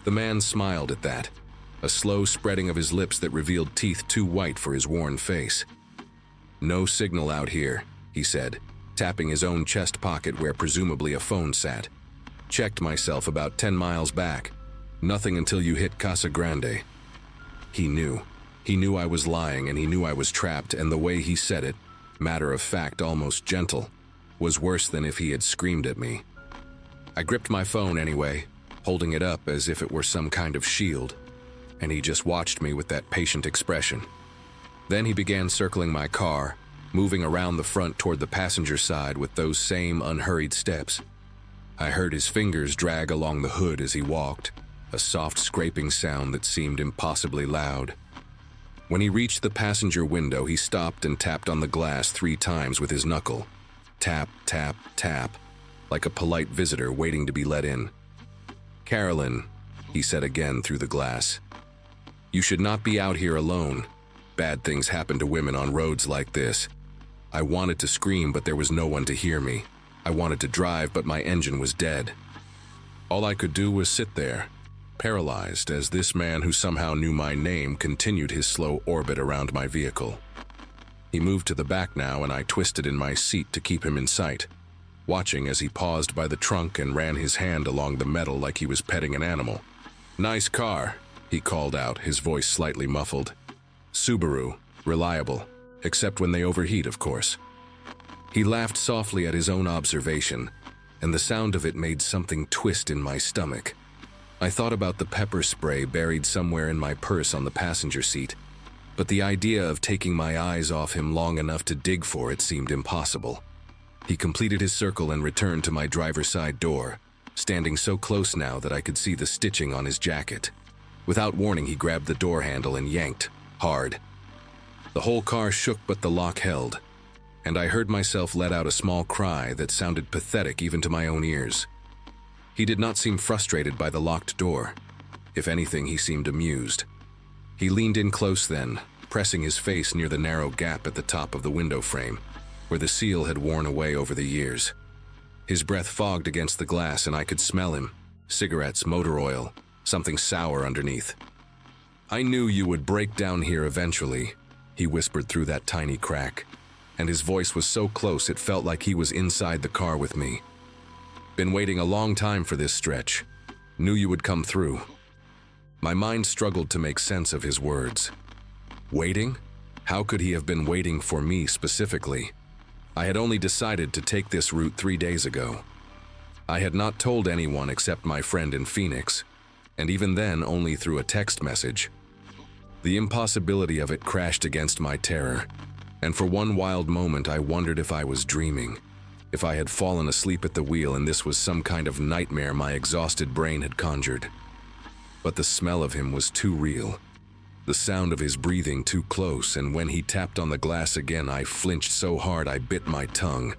The man smiled at that, a slow spreading of his lips that revealed teeth too white for his worn face. "No signal out here," he said, tapping his own chest pocket where presumably a phone sat. "Checked myself about 10 miles back. Nothing until you hit Casa Grande." He knew. He knew I was lying, and he knew I was trapped, and the way he said it, matter of fact, almost gentle, was worse than if he had screamed at me. I gripped my phone anyway, holding it up as if it were some kind of shield, and he just watched me with that patient expression. Then he began circling my car, moving around the front toward the passenger side with those same unhurried steps. I heard his fingers drag along the hood as he walked, a soft scraping sound that seemed impossibly loud. When he reached the passenger window, he stopped and tapped on the glass 3 times with his knuckle. Tap, tap, tap, like a polite visitor waiting to be let in. "Carolyn," he said again through the glass, "you should not be out here alone. Bad things happen to women on roads like this." I wanted to scream, but there was no one to hear me. I wanted to drive, but my engine was dead. All I could do was sit there, paralyzed, as this man who somehow knew my name continued his slow orbit around my vehicle. He moved to the back now, and I twisted in my seat to keep him in sight, watching as he paused by the trunk and ran his hand along the metal like he was petting an animal. "Nice car," he called out, his voice slightly muffled. "Subaru, reliable, except when they overheat, of course." He laughed softly at his own observation, and the sound of it made something twist in my stomach. I thought about the pepper spray buried somewhere in my purse on the passenger seat, but the idea of taking my eyes off him long enough to dig for it seemed impossible. He completed his circle and returned to my driver's side door, standing so close now that I could see the stitching on his jacket. Without warning, he grabbed the door handle and yanked, hard. The whole car shook, but the lock held, and I heard myself let out a small cry that sounded pathetic even to my own ears. He did not seem frustrated by the locked door. If anything, he seemed amused. He leaned in close then, pressing his face near the narrow gap at the top of the window frame, where the seal had worn away over the years. His breath fogged against the glass, and I could smell him. Cigarettes, motor oil, something sour underneath. "I knew you would break down here eventually," he whispered through that tiny crack, and his voice was so close it felt like he was inside the car with me. "Been waiting a long time for this stretch. Knew you would come through." My mind struggled to make sense of his words. Waiting? How could he have been waiting for me specifically? I had only decided to take this route 3 days ago. I had not told anyone except my friend in Phoenix, and even then only through a text message. The impossibility of it crashed against my terror, and for one wild moment I wondered if I was dreaming, if I had fallen asleep at the wheel and this was some kind of nightmare my exhausted brain had conjured. But the smell of him was too real, the sound of his breathing too close, and when he tapped on the glass again, I flinched so hard I bit my tongue.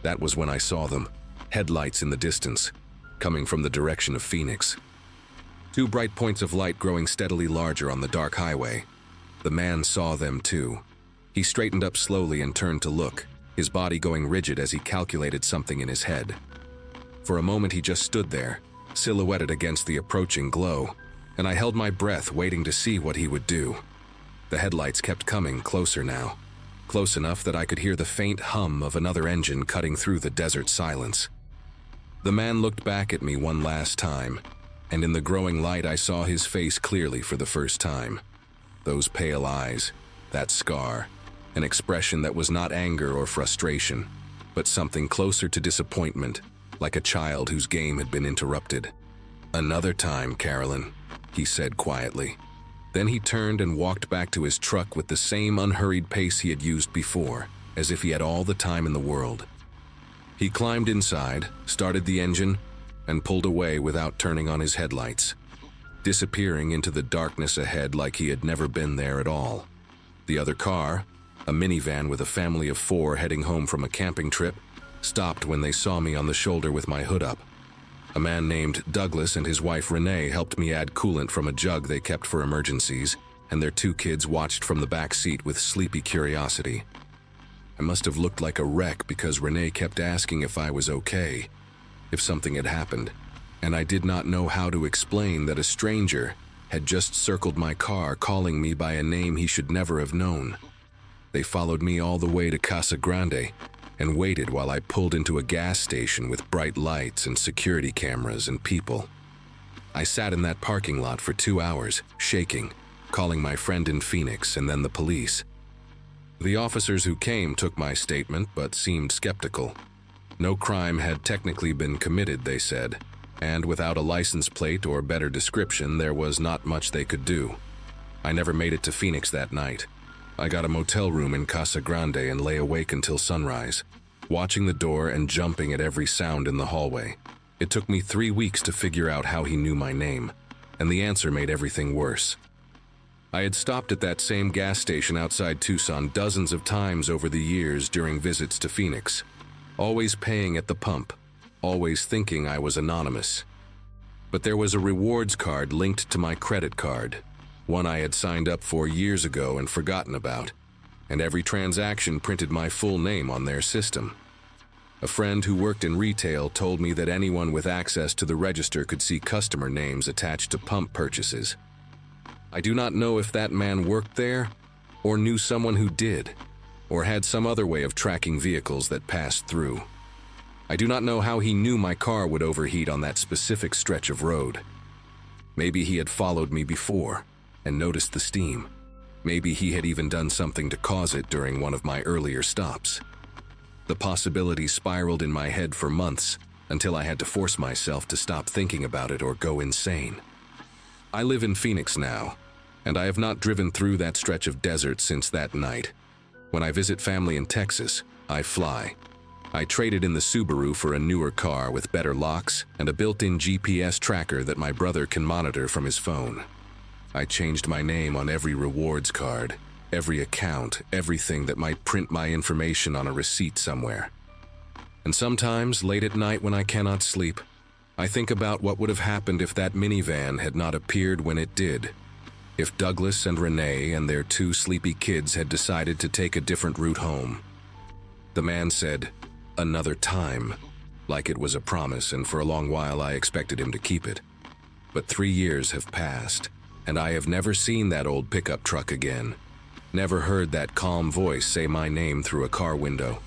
That was when I saw them, headlights in the distance, coming from the direction of Phoenix. 2 bright points of light growing steadily larger on the dark highway. The man saw them too. He straightened up slowly and turned to look, his body going rigid as he calculated something in his head. For a moment he just stood there, silhouetted against the approaching glow, and I held my breath waiting to see what he would do. The headlights kept coming closer now, close enough that I could hear the faint hum of another engine cutting through the desert silence. The man looked back at me one last time, and in the growing light I saw his face clearly for the first time. Those pale eyes, that scar, an expression that was not anger or frustration, but something closer to disappointment, like a child whose game had been interrupted. "Another time, Carolyn," he said quietly. Then he turned and walked back to his truck with the same unhurried pace he had used before, as if he had all the time in the world. He climbed inside, started the engine, and pulled away without turning on his headlights, disappearing into the darkness ahead like he had never been there at all. The other car, a minivan with a family of 4 heading home from a camping trip, stopped when they saw me on the shoulder with my hood up. A man named Douglas and his wife Renee helped me add coolant from a jug they kept for emergencies, and their 2 kids watched from the back seat with sleepy curiosity. I must have looked like a wreck because Renee kept asking if I was okay, if something had happened, and I did not know how to explain that a stranger had just circled my car, calling me by a name he should never have known. They followed me all the way to Casa Grande and waited while I pulled into a gas station with bright lights and security cameras and people. I sat in that parking lot for 2 hours, shaking, calling my friend in Phoenix and then the police. The officers who came took my statement but seemed skeptical. No crime had technically been committed, they said, and without a license plate or better description, there was not much they could do. I never made it to Phoenix that night. I got a motel room in Casa Grande and lay awake until sunrise, watching the door and jumping at every sound in the hallway. It took me 3 weeks to figure out how he knew my name, and the answer made everything worse. I had stopped at that same gas station outside Tucson dozens of times over the years during visits to Phoenix, always paying at the pump, always thinking I was anonymous. But there was a rewards card linked to my credit card, one I had signed up for years ago and forgotten about, and every transaction printed my full name on their system. A friend who worked in retail told me that anyone with access to the register could see customer names attached to pump purchases. I do not know if that man worked there, or knew someone who did, or had some other way of tracking vehicles that passed through. I do not know how he knew my car would overheat on that specific stretch of road. Maybe he had followed me before and noticed the steam. Maybe he had even done something to cause it during one of my earlier stops. The possibility spiraled in my head for months until I had to force myself to stop thinking about it or go insane. I live in Phoenix now, and I have not driven through that stretch of desert since that night. When I visit family in Texas, I fly. I traded in the Subaru for a newer car with better locks and a built-in GPS tracker that my brother can monitor from his phone. I changed my name on every rewards card, every account, everything that might print my information on a receipt somewhere. And sometimes, late at night when I cannot sleep, I think about what would have happened if that minivan had not appeared when it did. If Douglas and Renee and their 2 sleepy kids had decided to take a different route home. The man said, "Another time," like it was a promise, and for a long while I expected him to keep it. But 3 years have passed, and I have never seen that old pickup truck again. Never heard that calm voice say my name through a car window.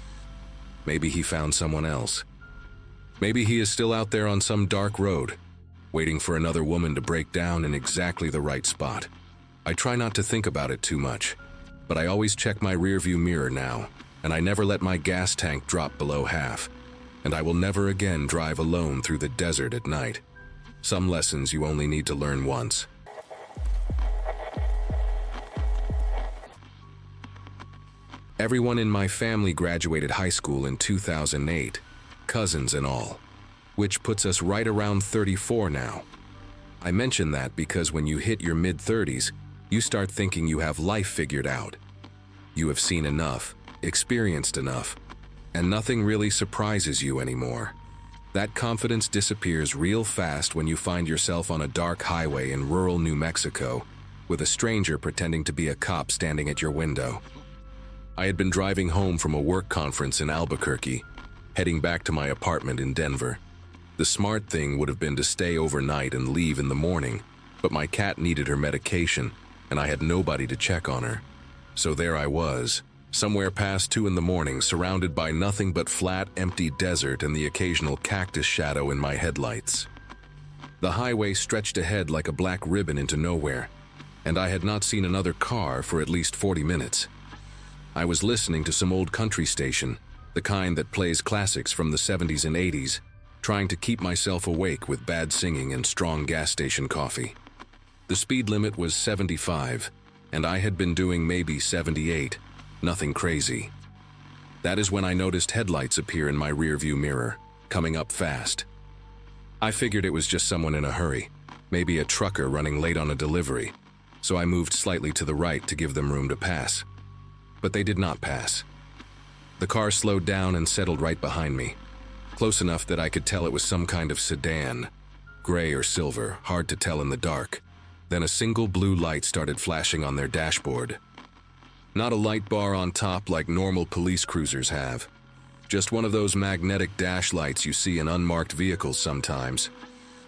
Maybe he found someone else. Maybe he is still out there on some dark road, waiting for another woman to break down in exactly the right spot. I try not to think about it too much, but I always check my rearview mirror now, and I never let my gas tank drop below half, and I will never again drive alone through the desert at night. Some lessons you only need to learn once. Everyone in my family graduated high school in 2008, cousins and all, which puts us right around 34 now. I mention that because when you hit your mid-30s, you start thinking you have life figured out. You have seen enough, experienced enough, and nothing really surprises you anymore. That confidence disappears real fast when you find yourself on a dark highway in rural New Mexico with a stranger pretending to be a cop standing at your window. I had been driving home from a work conference in Albuquerque, heading back to my apartment in Denver. The smart thing would have been to stay overnight and leave in the morning, but my cat needed her medication, and I had nobody to check on her. So there I was, somewhere past 2 in the morning, surrounded by nothing but flat, empty desert and the occasional cactus shadow in my headlights. The highway stretched ahead like a black ribbon into nowhere, and I had not seen another car for at least 40 minutes. I was listening to some old country station, the kind that plays classics from the 70s and 80s, trying to keep myself awake with bad singing and strong gas station coffee. The speed limit was 75, and I had been doing maybe 78, nothing crazy. That is when I noticed headlights appear in my rearview mirror, coming up fast. I figured it was just someone in a hurry, maybe a trucker running late on a delivery, so I moved slightly to the right to give them room to pass. But they did not pass. The car slowed down and settled right behind me, close enough that I could tell it was some kind of sedan, gray or silver, hard to tell in the dark. Then a single blue light started flashing on their dashboard. Not a light bar on top like normal police cruisers have. Just one of those magnetic dash lights you see in unmarked vehicles sometimes.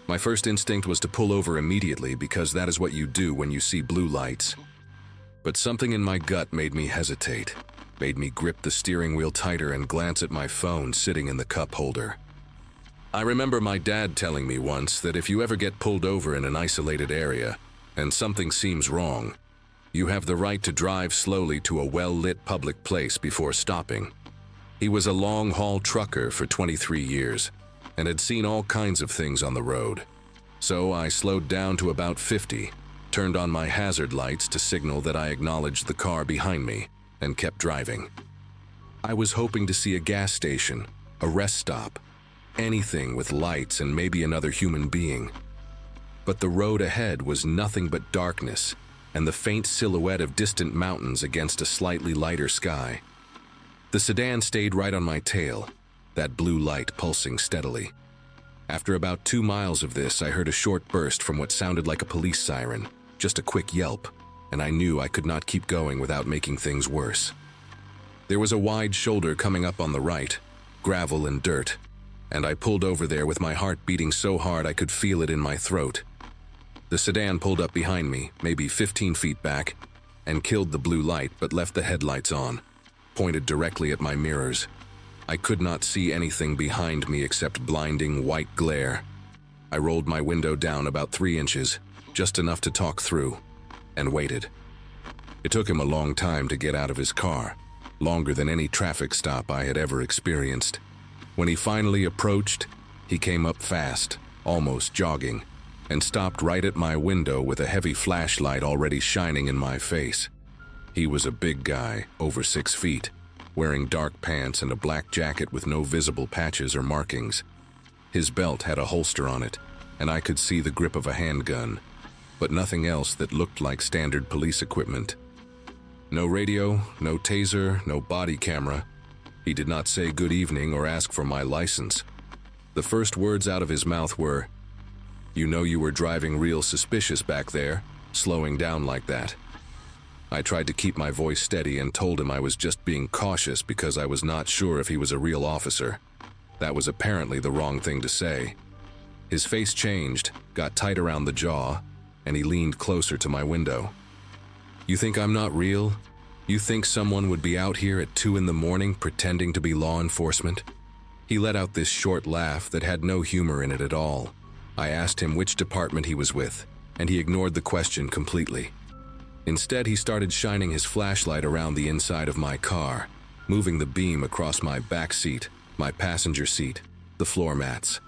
My first instinct was to pull over immediately because that is what you do when you see blue lights. But something in my gut made me hesitate, made me grip the steering wheel tighter and glance at my phone sitting in the cup holder. I remember my dad telling me once that if you ever get pulled over in an isolated area and something seems wrong, you have the right to drive slowly to a well-lit public place before stopping. He was a long-haul trucker for 23 years and had seen all kinds of things on the road. So I slowed down to about 50, turned on my hazard lights to signal that I acknowledged the car behind me, and kept driving. I was hoping to see a gas station, a rest stop, anything with lights and maybe another human being. But the road ahead was nothing but darkness and the faint silhouette of distant mountains against a slightly lighter sky. The sedan stayed right on my tail, that blue light pulsing steadily. After about 2 miles of this, I heard a short burst from what sounded like a police siren, just a quick yelp, and I knew I could not keep going without making things worse. There was a wide shoulder coming up on the right, gravel and dirt, and I pulled over there with my heart beating so hard I could feel it in my throat. The sedan pulled up behind me, maybe 15 feet back, and killed the blue light but left the headlights on, pointed directly at my mirrors. I could not see anything behind me except blinding white glare. I rolled my window down about 3 inches, just enough to talk through, and waited. It took him a long time to get out of his car, longer than any traffic stop I had ever experienced. When he finally approached, he came up fast, almost jogging, and stopped right at my window with a heavy flashlight already shining in my face. He was a big guy, over 6 feet, wearing dark pants and a black jacket with no visible patches or markings. His belt had a holster on it, and I could see the grip of a handgun, but nothing else that looked like standard police equipment. No radio, no taser, no body camera. He did not say good evening or ask for my license. The first words out of his mouth were, "You know you were driving real suspicious back there, slowing down like that." I tried to keep my voice steady and told him I was just being cautious because I was not sure if he was a real officer. That was apparently the wrong thing to say. His face changed, got tight around the jaw, and he leaned closer to my window. "You think I'm not real? You think someone would be out here at 2 in the morning pretending to be law enforcement?" He let out this short laugh that had no humor in it at all. I asked him which department he was with, and he ignored the question completely. Instead, he started shining his flashlight around the inside of my car, moving the beam across my back seat, my passenger seat, the floor mats.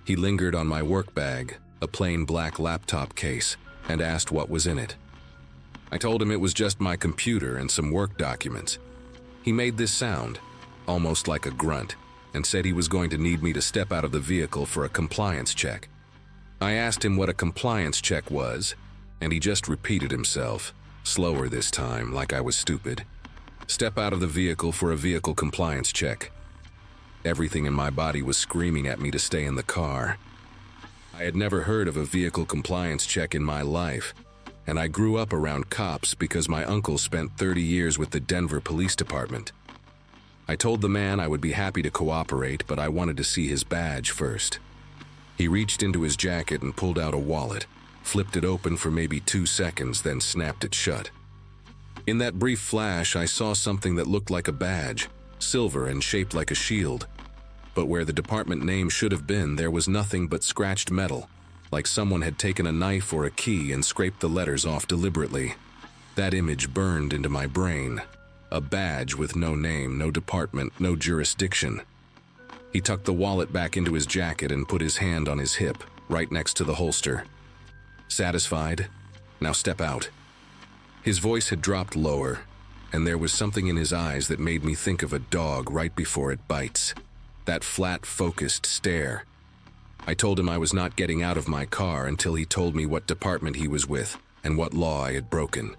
He lingered on my work bag, a plain black laptop case, and asked what was in it. I told him it was just my computer and some work documents. He made this sound, almost like a grunt, and said he was going to need me to step out of the vehicle for a compliance check. I asked him what a compliance check was, and he just repeated himself, slower this time, like I was stupid. Step out of the vehicle for a vehicle compliance check. Everything in my body was screaming at me to stay in the car. I had never heard of a vehicle compliance check in my life, and I grew up around cops because my uncle spent 30 years with the Denver Police Department. I told the man I would be happy to cooperate, but I wanted to see his badge first. He reached into his jacket and pulled out a wallet, flipped it open for maybe 2 seconds, then snapped it shut. In that brief flash, I saw something that looked like a badge, silver and shaped like a shield. But where the department name should have been, there was nothing but scratched metal, like someone had taken a knife or a key and scraped the letters off deliberately. That image burned into my brain. A badge with no name, no department, no jurisdiction. He tucked the wallet back into his jacket and put his hand on his hip, right next to the holster. Satisfied? Now step out. His voice had dropped lower, and there was something in his eyes that made me think of a dog right before it bites. That flat, focused stare. I told him I was not getting out of my car until he told me what department he was with and what law I had broken.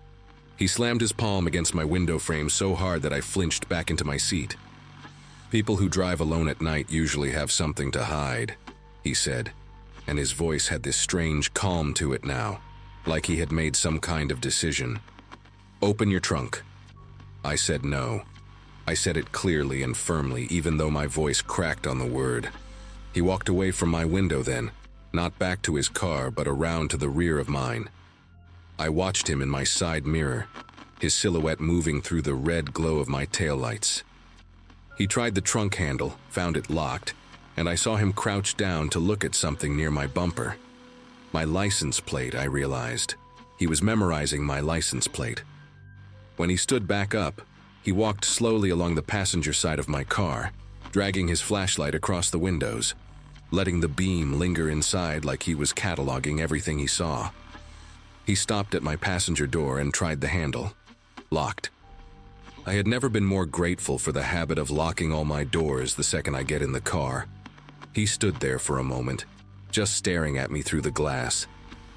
He slammed his palm against my window frame so hard that I flinched back into my seat. "People who drive alone at night usually have something to hide," he said, and his voice had this strange calm to it now, like he had made some kind of decision. "Open your trunk." I said no. I said it clearly and firmly, even though my voice cracked on the word. He walked away from my window then, not back to his car, but around to the rear of mine. I watched him in my side mirror, his silhouette moving through the red glow of my taillights. He tried the trunk handle, found it locked, and I saw him crouch down to look at something near my bumper. My license plate, I realized. He was memorizing my license plate. When he stood back up, he walked slowly along the passenger side of my car, dragging his flashlight across the windows, letting the beam linger inside like he was cataloging everything he saw. He stopped at my passenger door and tried the handle. Locked. I had never been more grateful for the habit of locking all my doors the second I get in the car. He stood there for a moment, just staring at me through the glass,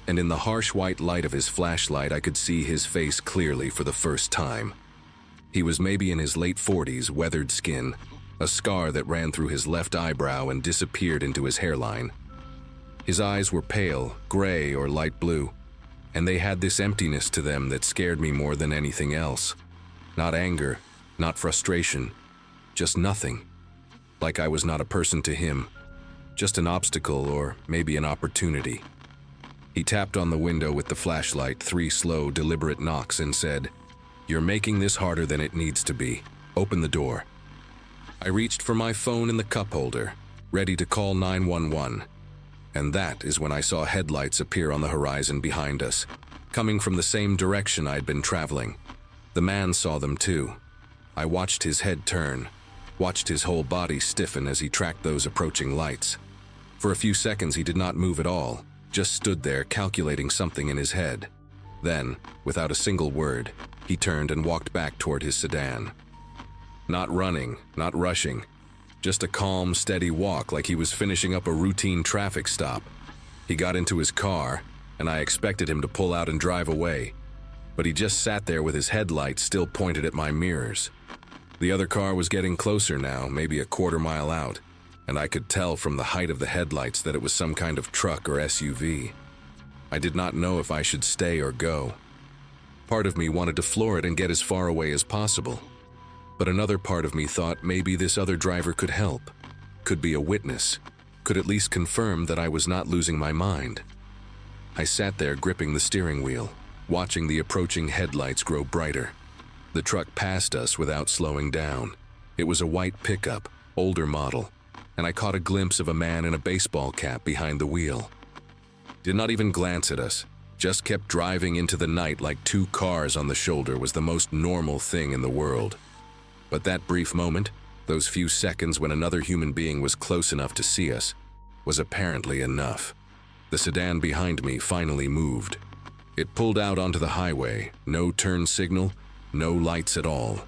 and in the harsh white light of his flashlight I could see his face clearly for the first time. He was maybe in his late 40s, weathered skin, a scar that ran through his left eyebrow and disappeared into his hairline. His eyes were pale, gray or light blue, and they had this emptiness to them that scared me more than anything else. Not anger, not frustration, just nothing. Like I was not a person to him, just an obstacle or maybe an opportunity. He tapped on the window with the flashlight 3 slow, deliberate knocks and said, "You're making this harder than it needs to be. Open the door." I reached for my phone in the cup holder, ready to call 911. And that is when I saw headlights appear on the horizon behind us, coming from the same direction I'd been traveling. The man saw them too. I watched his head turn, watched his whole body stiffen as he tracked those approaching lights. For a few seconds he did not move at all, just stood there calculating something in his head. Then, without a single word, he turned and walked back toward his sedan. Not running, not rushing, just a calm, steady walk like he was finishing up a routine traffic stop. He got into his car, and I expected him to pull out and drive away. But he just sat there with his headlights still pointed at my mirrors. The other car was getting closer now, maybe a quarter mile out, and I could tell from the height of the headlights that it was some kind of truck or SUV. I did not know if I should stay or go. Part of me wanted to floor it and get as far away as possible. But another part of me thought maybe this other driver could help, could be a witness, could at least confirm that I was not losing my mind. I sat there gripping the steering wheel, watching the approaching headlights grow brighter. The truck passed us without slowing down. It was a white pickup, older model, and I caught a glimpse of a man in a baseball cap behind the wheel. Did not even glance at us, just kept driving into the night like 2 cars on the shoulder was the most normal thing in the world. But that brief moment, those few seconds when another human being was close enough to see us, was apparently enough. The sedan behind me finally moved. It pulled out onto the highway, no turn signal, no lights at all.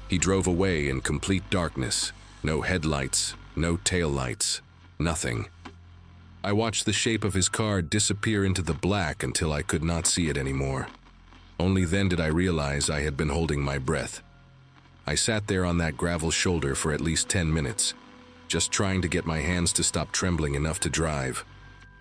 He drove away in complete darkness, no headlights, no taillights, nothing. I watched the shape of his car disappear into the black until I could not see it anymore. Only then did I realize I had been holding my breath. I sat there on that gravel shoulder for at least 10 minutes, just trying to get my hands to stop trembling enough to drive.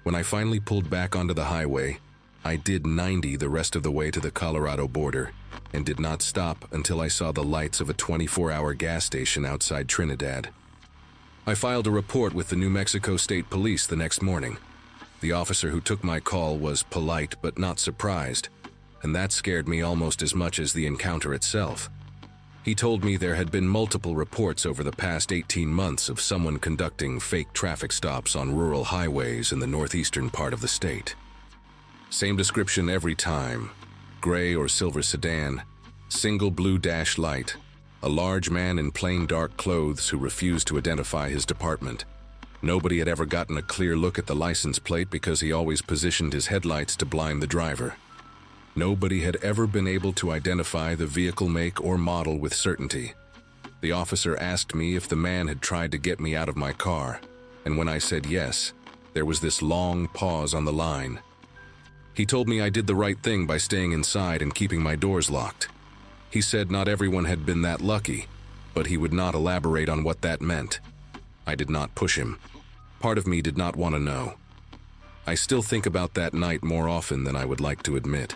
When I finally pulled back onto the highway, I did 90 the rest of the way to the Colorado border, and did not stop until I saw the lights of a 24-hour gas station outside Trinidad. I filed a report with the New Mexico State Police the next morning. The officer who took my call was polite but not surprised, and that scared me almost as much as the encounter itself. He told me there had been multiple reports over the past 18 months of someone conducting fake traffic stops on rural highways in the northeastern part of the state. Same description every time: gray or silver sedan, single blue dash light, a large man in plain dark clothes who refused to identify his department. Nobody had ever gotten a clear look at the license plate because he always positioned his headlights to blind the driver. Nobody had ever been able to identify the vehicle make or model with certainty. The officer asked me if the man had tried to get me out of my car, and when I said yes, there was this long pause on the line. He told me I did the right thing by staying inside and keeping my doors locked. He said not everyone had been that lucky, but he would not elaborate on what that meant. I did not push him. Part of me did not want to know. I still think about that night more often than I would like to admit.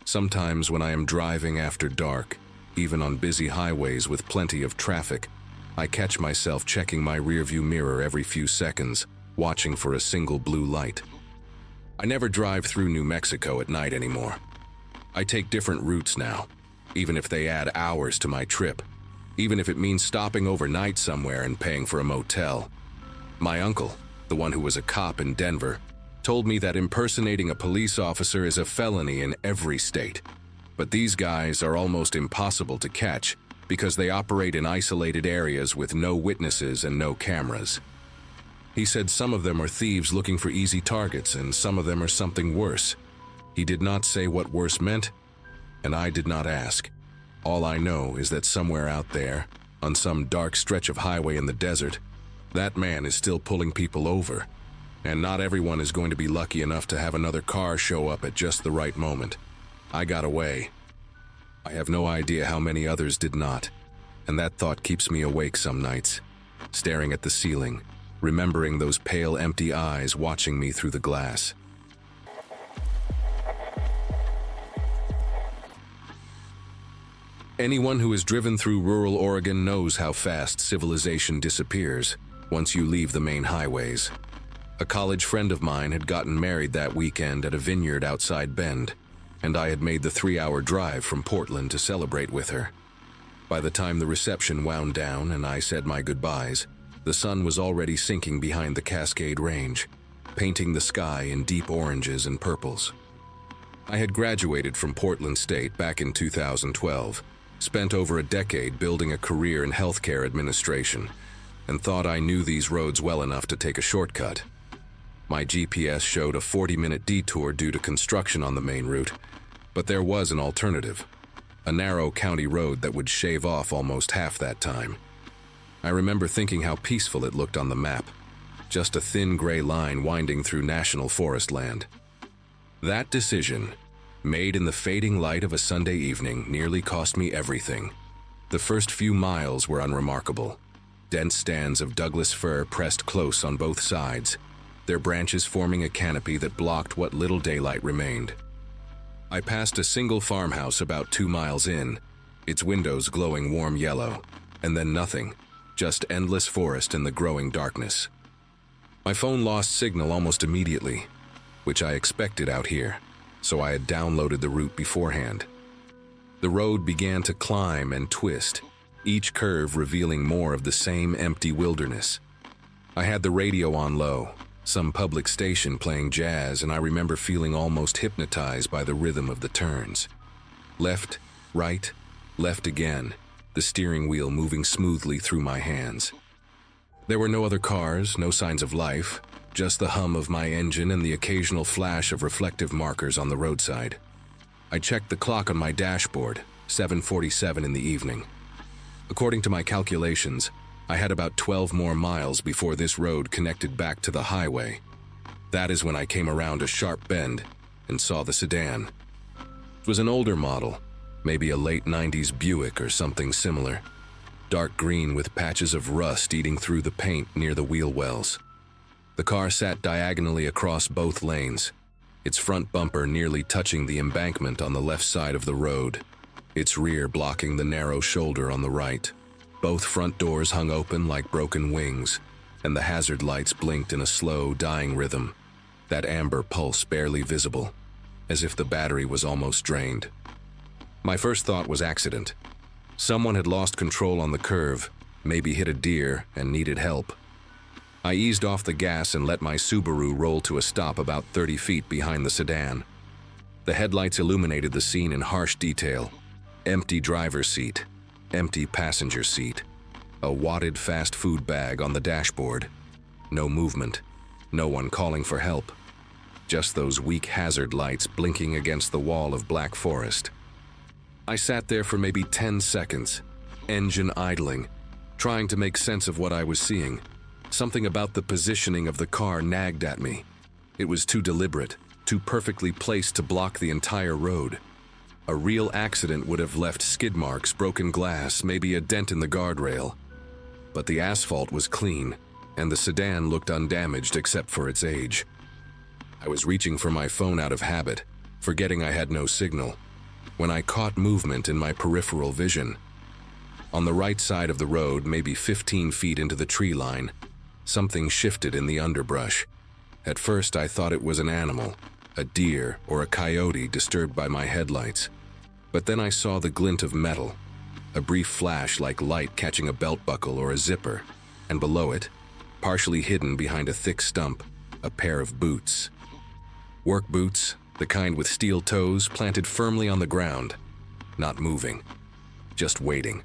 Sometimes when I am driving after dark, even on busy highways with plenty of traffic, I catch myself checking my rearview mirror every few seconds, watching for a single blue light. I never drive through New Mexico at night anymore. I take different routes now, even if they add hours to my trip, even if it means stopping overnight somewhere and paying for a motel. My uncle, the one who was a cop in Denver, told me that impersonating a police officer is a felony in every state. But these guys are almost impossible to catch because they operate in isolated areas with no witnesses and no cameras. He said some of them are thieves looking for easy targets and some of them are something worse. He did not say what worse meant, and I did not ask. All I know is that somewhere out there, on some dark stretch of highway in the desert, that man is still pulling people over. And not everyone is going to be lucky enough to have another car show up at just the right moment. I got away. I have no idea how many others did not, and that thought keeps me awake some nights, staring at the ceiling, remembering those pale, empty eyes watching me through the glass. Anyone who has driven through rural Oregon knows how fast civilization disappears once you leave the main highways. A college friend of mine had gotten married that weekend at a vineyard outside Bend, and I had made the 3-hour drive from Portland to celebrate with her. By the time the reception wound down and I said my goodbyes, the sun was already sinking behind the Cascade Range, painting the sky in deep oranges and purples. I had graduated from Portland State back in 2012, spent over a decade building a career in healthcare administration, and thought I knew these roads well enough to take a shortcut. My GPS showed a 40-minute detour due to construction on the main route, but there was an alternative, a narrow county road that would shave off almost half that time. I remember thinking how peaceful it looked on the map, just a thin gray line winding through national forest land. That decision, made in the fading light of a Sunday evening, nearly cost me everything. The first few miles were unremarkable. Dense stands of Douglas fir pressed close on both sides, their branches forming a canopy that blocked what little daylight remained. I passed a single farmhouse about 2 miles in, its windows glowing warm yellow, and then nothing, just endless forest in the growing darkness. My phone lost signal almost immediately, which I expected out here, so I had downloaded the route beforehand. The road began to climb and twist, each curve revealing more of the same empty wilderness. I had the radio on low, some public station playing jazz, and I remember feeling almost hypnotized by the rhythm of the turns. Left, right, left again, the steering wheel moving smoothly through my hands. There were no other cars, no signs of life, just the hum of my engine and the occasional flash of reflective markers on the roadside. I checked the clock on my dashboard, 7:47 in the evening. According to my calculations, I had about 12 more miles before this road connected back to the highway. That is when I came around a sharp bend and saw the sedan. It was an older model, maybe a late 90s Buick or something similar. Dark green with patches of rust eating through the paint near the wheel wells. The car sat diagonally across both lanes, its front bumper nearly touching the embankment on the left side of the road, its rear blocking the narrow shoulder on the right. Both front doors hung open like broken wings, and the hazard lights blinked in a slow, dying rhythm, that amber pulse barely visible, as if the battery was almost drained. My first thought was accident. Someone had lost control on the curve, maybe hit a deer and needed help. I eased off the gas and let my Subaru roll to a stop about 30 feet behind the sedan. The headlights illuminated the scene in harsh detail. Empty driver's seat, empty passenger seat, a wadded fast food bag on the dashboard. No movement, no one calling for help. Just those weak hazard lights blinking against the wall of black forest. I sat there for maybe 10 seconds, engine idling, trying to make sense of what I was seeing. Something about the positioning of the car nagged at me. It was too deliberate, too perfectly placed to block the entire road. A real accident would have left skid marks, broken glass, maybe a dent in the guardrail. But the asphalt was clean, and the sedan looked undamaged except for its age. I was reaching for my phone out of habit, forgetting I had no signal, when I caught movement in my peripheral vision. On the right side of the road, maybe 15 feet into the tree line, something shifted in the underbrush. At first, I thought it was an animal, a deer or a coyote disturbed by my headlights. But then I saw the glint of metal, a brief flash like light catching a belt buckle or a zipper, and below it, partially hidden behind a thick stump, a pair of boots. Work boots, the kind with steel toes planted firmly on the ground, not moving, just waiting.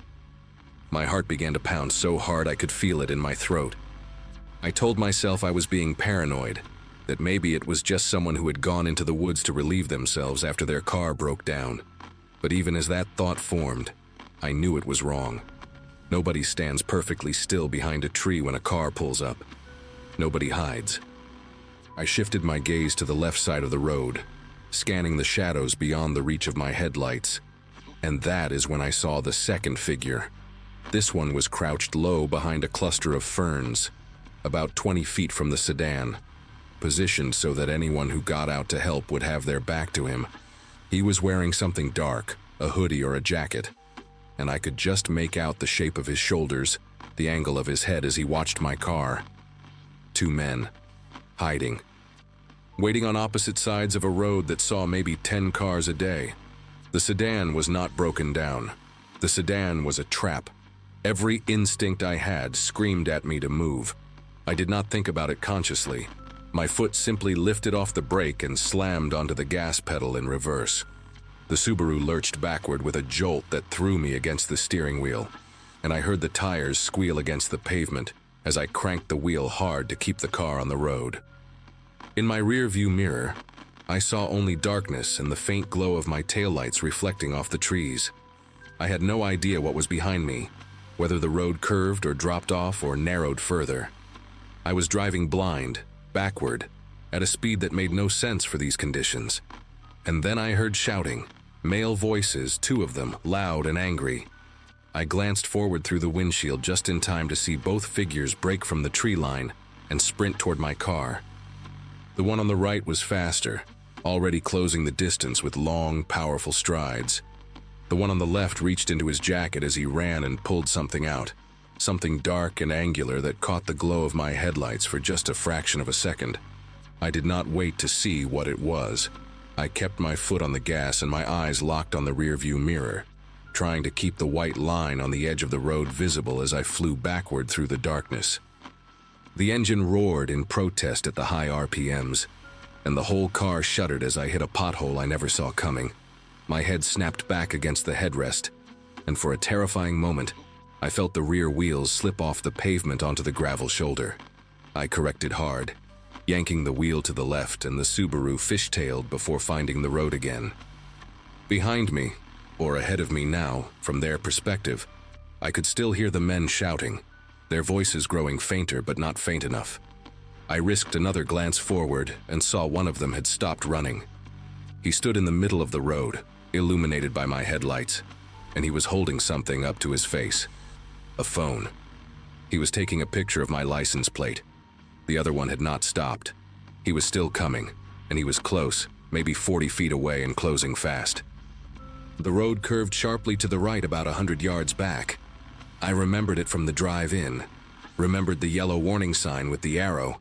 My heart began to pound so hard I could feel it in my throat. I told myself I was being paranoid, that maybe it was just someone who had gone into the woods to relieve themselves after their car broke down. But even as that thought formed, I knew it was wrong. Nobody stands perfectly still behind a tree when a car pulls up. Nobody hides. I shifted my gaze to the left side of the road, scanning the shadows beyond the reach of my headlights. And that is when I saw the second figure. This one was crouched low behind a cluster of ferns, about 20 feet from the sedan, positioned so that anyone who got out to help would have their back to him. He was wearing something dark, a hoodie or a jacket, and I could just make out the shape of his shoulders, the angle of his head as he watched my car. Two men, hiding, waiting on opposite sides of a road that saw maybe 10 cars a day. The sedan was not broken down. The sedan was a trap. Every instinct I had screamed at me to move. I did not think about it consciously. My foot simply lifted off the brake and slammed onto the gas pedal in reverse. The Subaru lurched backward with a jolt that threw me against the steering wheel, and I heard the tires squeal against the pavement as I cranked the wheel hard to keep the car on the road. In my rear-view mirror, I saw only darkness and the faint glow of my taillights reflecting off the trees. I had no idea what was behind me, whether the road curved or dropped off or narrowed further. I was driving blind, backward, at a speed that made no sense for these conditions. And then I heard shouting, male voices, 2 of them, loud and angry. I glanced forward through the windshield just in time to see both figures break from the tree line and sprint toward my car. The one on the right was faster, already closing the distance with long, powerful strides. The one on the left reached into his jacket as he ran and pulled something out, something dark and angular that caught the glow of my headlights for just a fraction of a second. I did not wait to see what it was. I kept my foot on the gas and my eyes locked on the rearview mirror, trying to keep the white line on the edge of the road visible as I flew backward through the darkness. The engine roared in protest at the high RPMs, and the whole car shuddered as I hit a pothole I never saw coming. My head snapped back against the headrest, and for a terrifying moment, I felt the rear wheels slip off the pavement onto the gravel shoulder. I corrected hard, yanking the wheel to the left, and the Subaru fishtailed before finding the road again. Behind me, or ahead of me now, from their perspective, I could still hear the men shouting, their voices growing fainter but not faint enough. I risked another glance forward and saw one of them had stopped running. He stood in the middle of the road, illuminated by my headlights, and he was holding something up to his face. A phone. He was taking a picture of my license plate. The other one had not stopped. He was still coming, and he was close, maybe 40 feet away and closing fast. The road curved sharply to the right about 100 yards back. I remembered it from the drive-in. remembered the yellow warning sign with the arrow.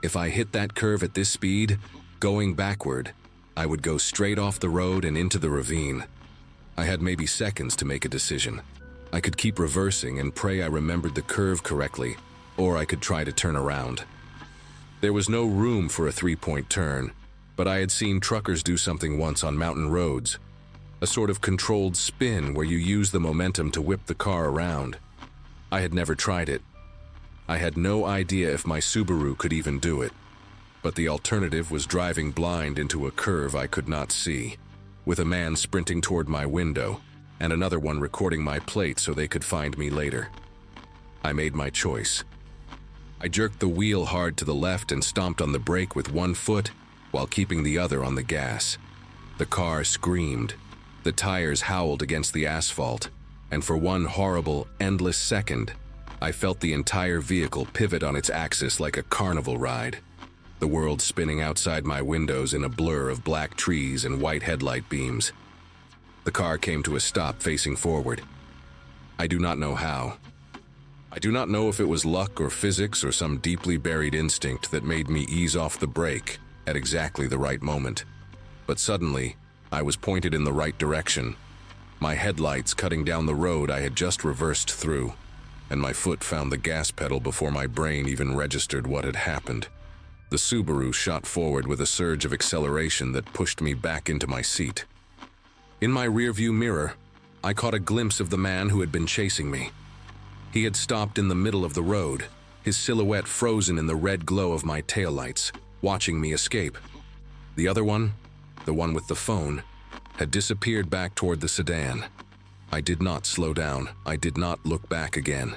If I hit that curve at this speed, going backward, I would go straight off the road and into the ravine. I had maybe seconds to make a decision. I could keep reversing and pray I remembered the curve correctly, or I could try to turn around. There was no room for a three-point turn, but I had seen truckers do something once on mountain roads, a sort of controlled spin where you use the momentum to whip the car around. I had never tried it. I had no idea if my Subaru could even do it, but the alternative was driving blind into a curve I could not see, with a man sprinting toward my window and another one recording my plate so they could find me later. I made my choice. I jerked the wheel hard to the left and stomped on the brake with one foot while keeping the other on the gas. The car screamed. The tires howled against the asphalt, and for one horrible, endless second, I felt the entire vehicle pivot on its axis like a carnival ride, the world spinning outside my windows in a blur of black trees and white headlight beams. The car came to a stop facing forward. I do not know how. I do not know if it was luck or physics or some deeply buried instinct that made me ease off the brake at exactly the right moment. But suddenly, I was pointed in the right direction, my headlights cutting down the road I had just reversed through, and my foot found the gas pedal before my brain even registered what had happened. The Subaru shot forward with a surge of acceleration that pushed me back into my seat. In my rearview mirror, I caught a glimpse of the man who had been chasing me. He had stopped in the middle of the road, his silhouette frozen in the red glow of my taillights, watching me escape. The other one, the one with the phone, had disappeared back toward the sedan. I did not slow down. I did not look back again.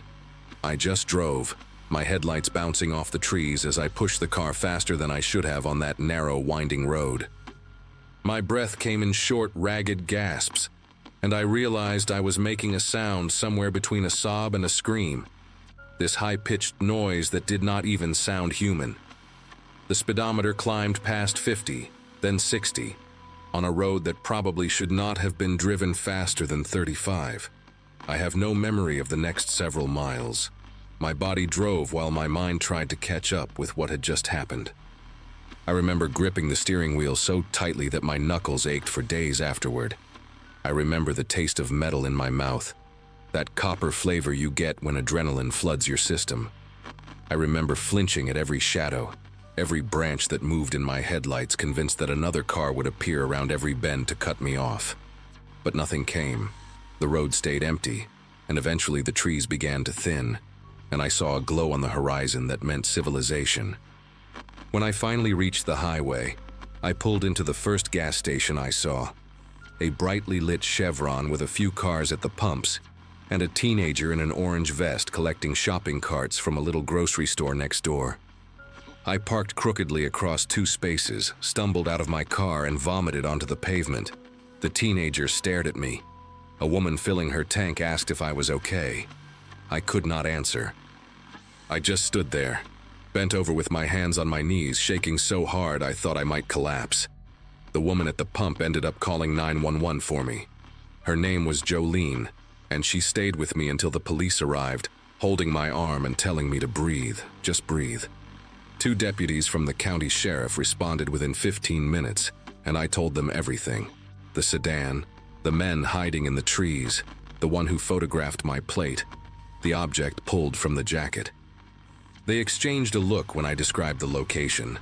I just drove, my headlights bouncing off the trees as I pushed the car faster than I should have on that narrow, winding road. My breath came in short, ragged gasps, and I realized I was making a sound somewhere between a sob and a scream, this high-pitched noise that did not even sound human. The speedometer climbed past 50, then 60, on a road that probably should not have been driven faster than 35. I have no memory of the next several miles. My body drove while my mind tried to catch up with what had just happened. I remember gripping the steering wheel so tightly that my knuckles ached for days afterward. I remember the taste of metal in my mouth, that copper flavor you get when adrenaline floods your system. I remember flinching at every shadow, every branch that moved in my headlights, convinced that another car would appear around every bend to cut me off. But nothing came. The road stayed empty, and eventually the trees began to thin, and I saw a glow on the horizon that meant civilization. When I finally reached the highway, I pulled into the first gas station I saw, a brightly lit Chevron with a few cars at the pumps, and a teenager in an orange vest collecting shopping carts from a little grocery store next door. I parked crookedly across two spaces, stumbled out of my car, and vomited onto the pavement. The teenager stared at me. A woman filling her tank asked if I was okay. I could not answer. I just stood there, bent over with my hands on my knees, shaking so hard I thought I might collapse. The woman at the pump ended up calling 911 for me. Her name was Jolene, and she stayed with me until the police arrived, holding my arm and telling me to breathe, just breathe. 2 deputies from the county sheriff responded within 15 minutes, and I told them everything. The sedan, the men hiding in the trees, the one who photographed my plate, the object pulled from the jacket. They exchanged a look when I described the location,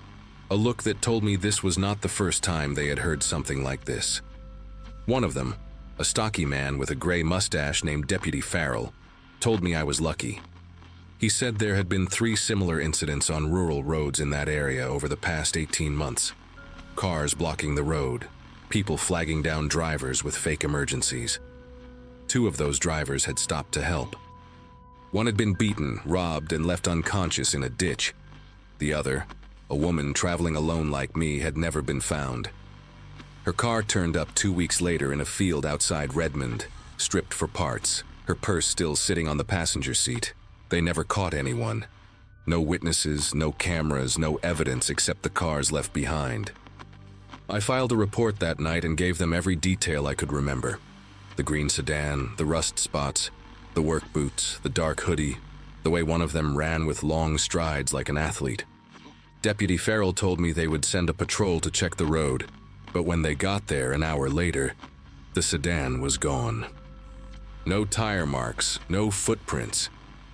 a look that told me this was not the first time they had heard something like this. One of them, a stocky man with a gray mustache named Deputy Farrell, told me I was lucky. He said there had been 3 similar incidents on rural roads in that area over the past 18 months. Cars blocking the road, people flagging down drivers with fake emergencies. 2 of those drivers had stopped to help. One had been beaten, robbed, and left unconscious in a ditch. The other, a woman traveling alone like me, had never been found. Her car turned up 2 weeks later in a field outside Redmond, stripped for parts, her purse still sitting on the passenger seat. They never caught anyone. No witnesses, no cameras, no evidence except the cars left behind. I filed a report that night and gave them every detail I could remember. The green sedan, the rust spots, the work boots, the dark hoodie, the the way one of them ran with long strides like an athlete. Deputy Farrell told me they would send a patrol to check the road, but when they got there an hour later, the sedan was gone. No tire marks, no footprints,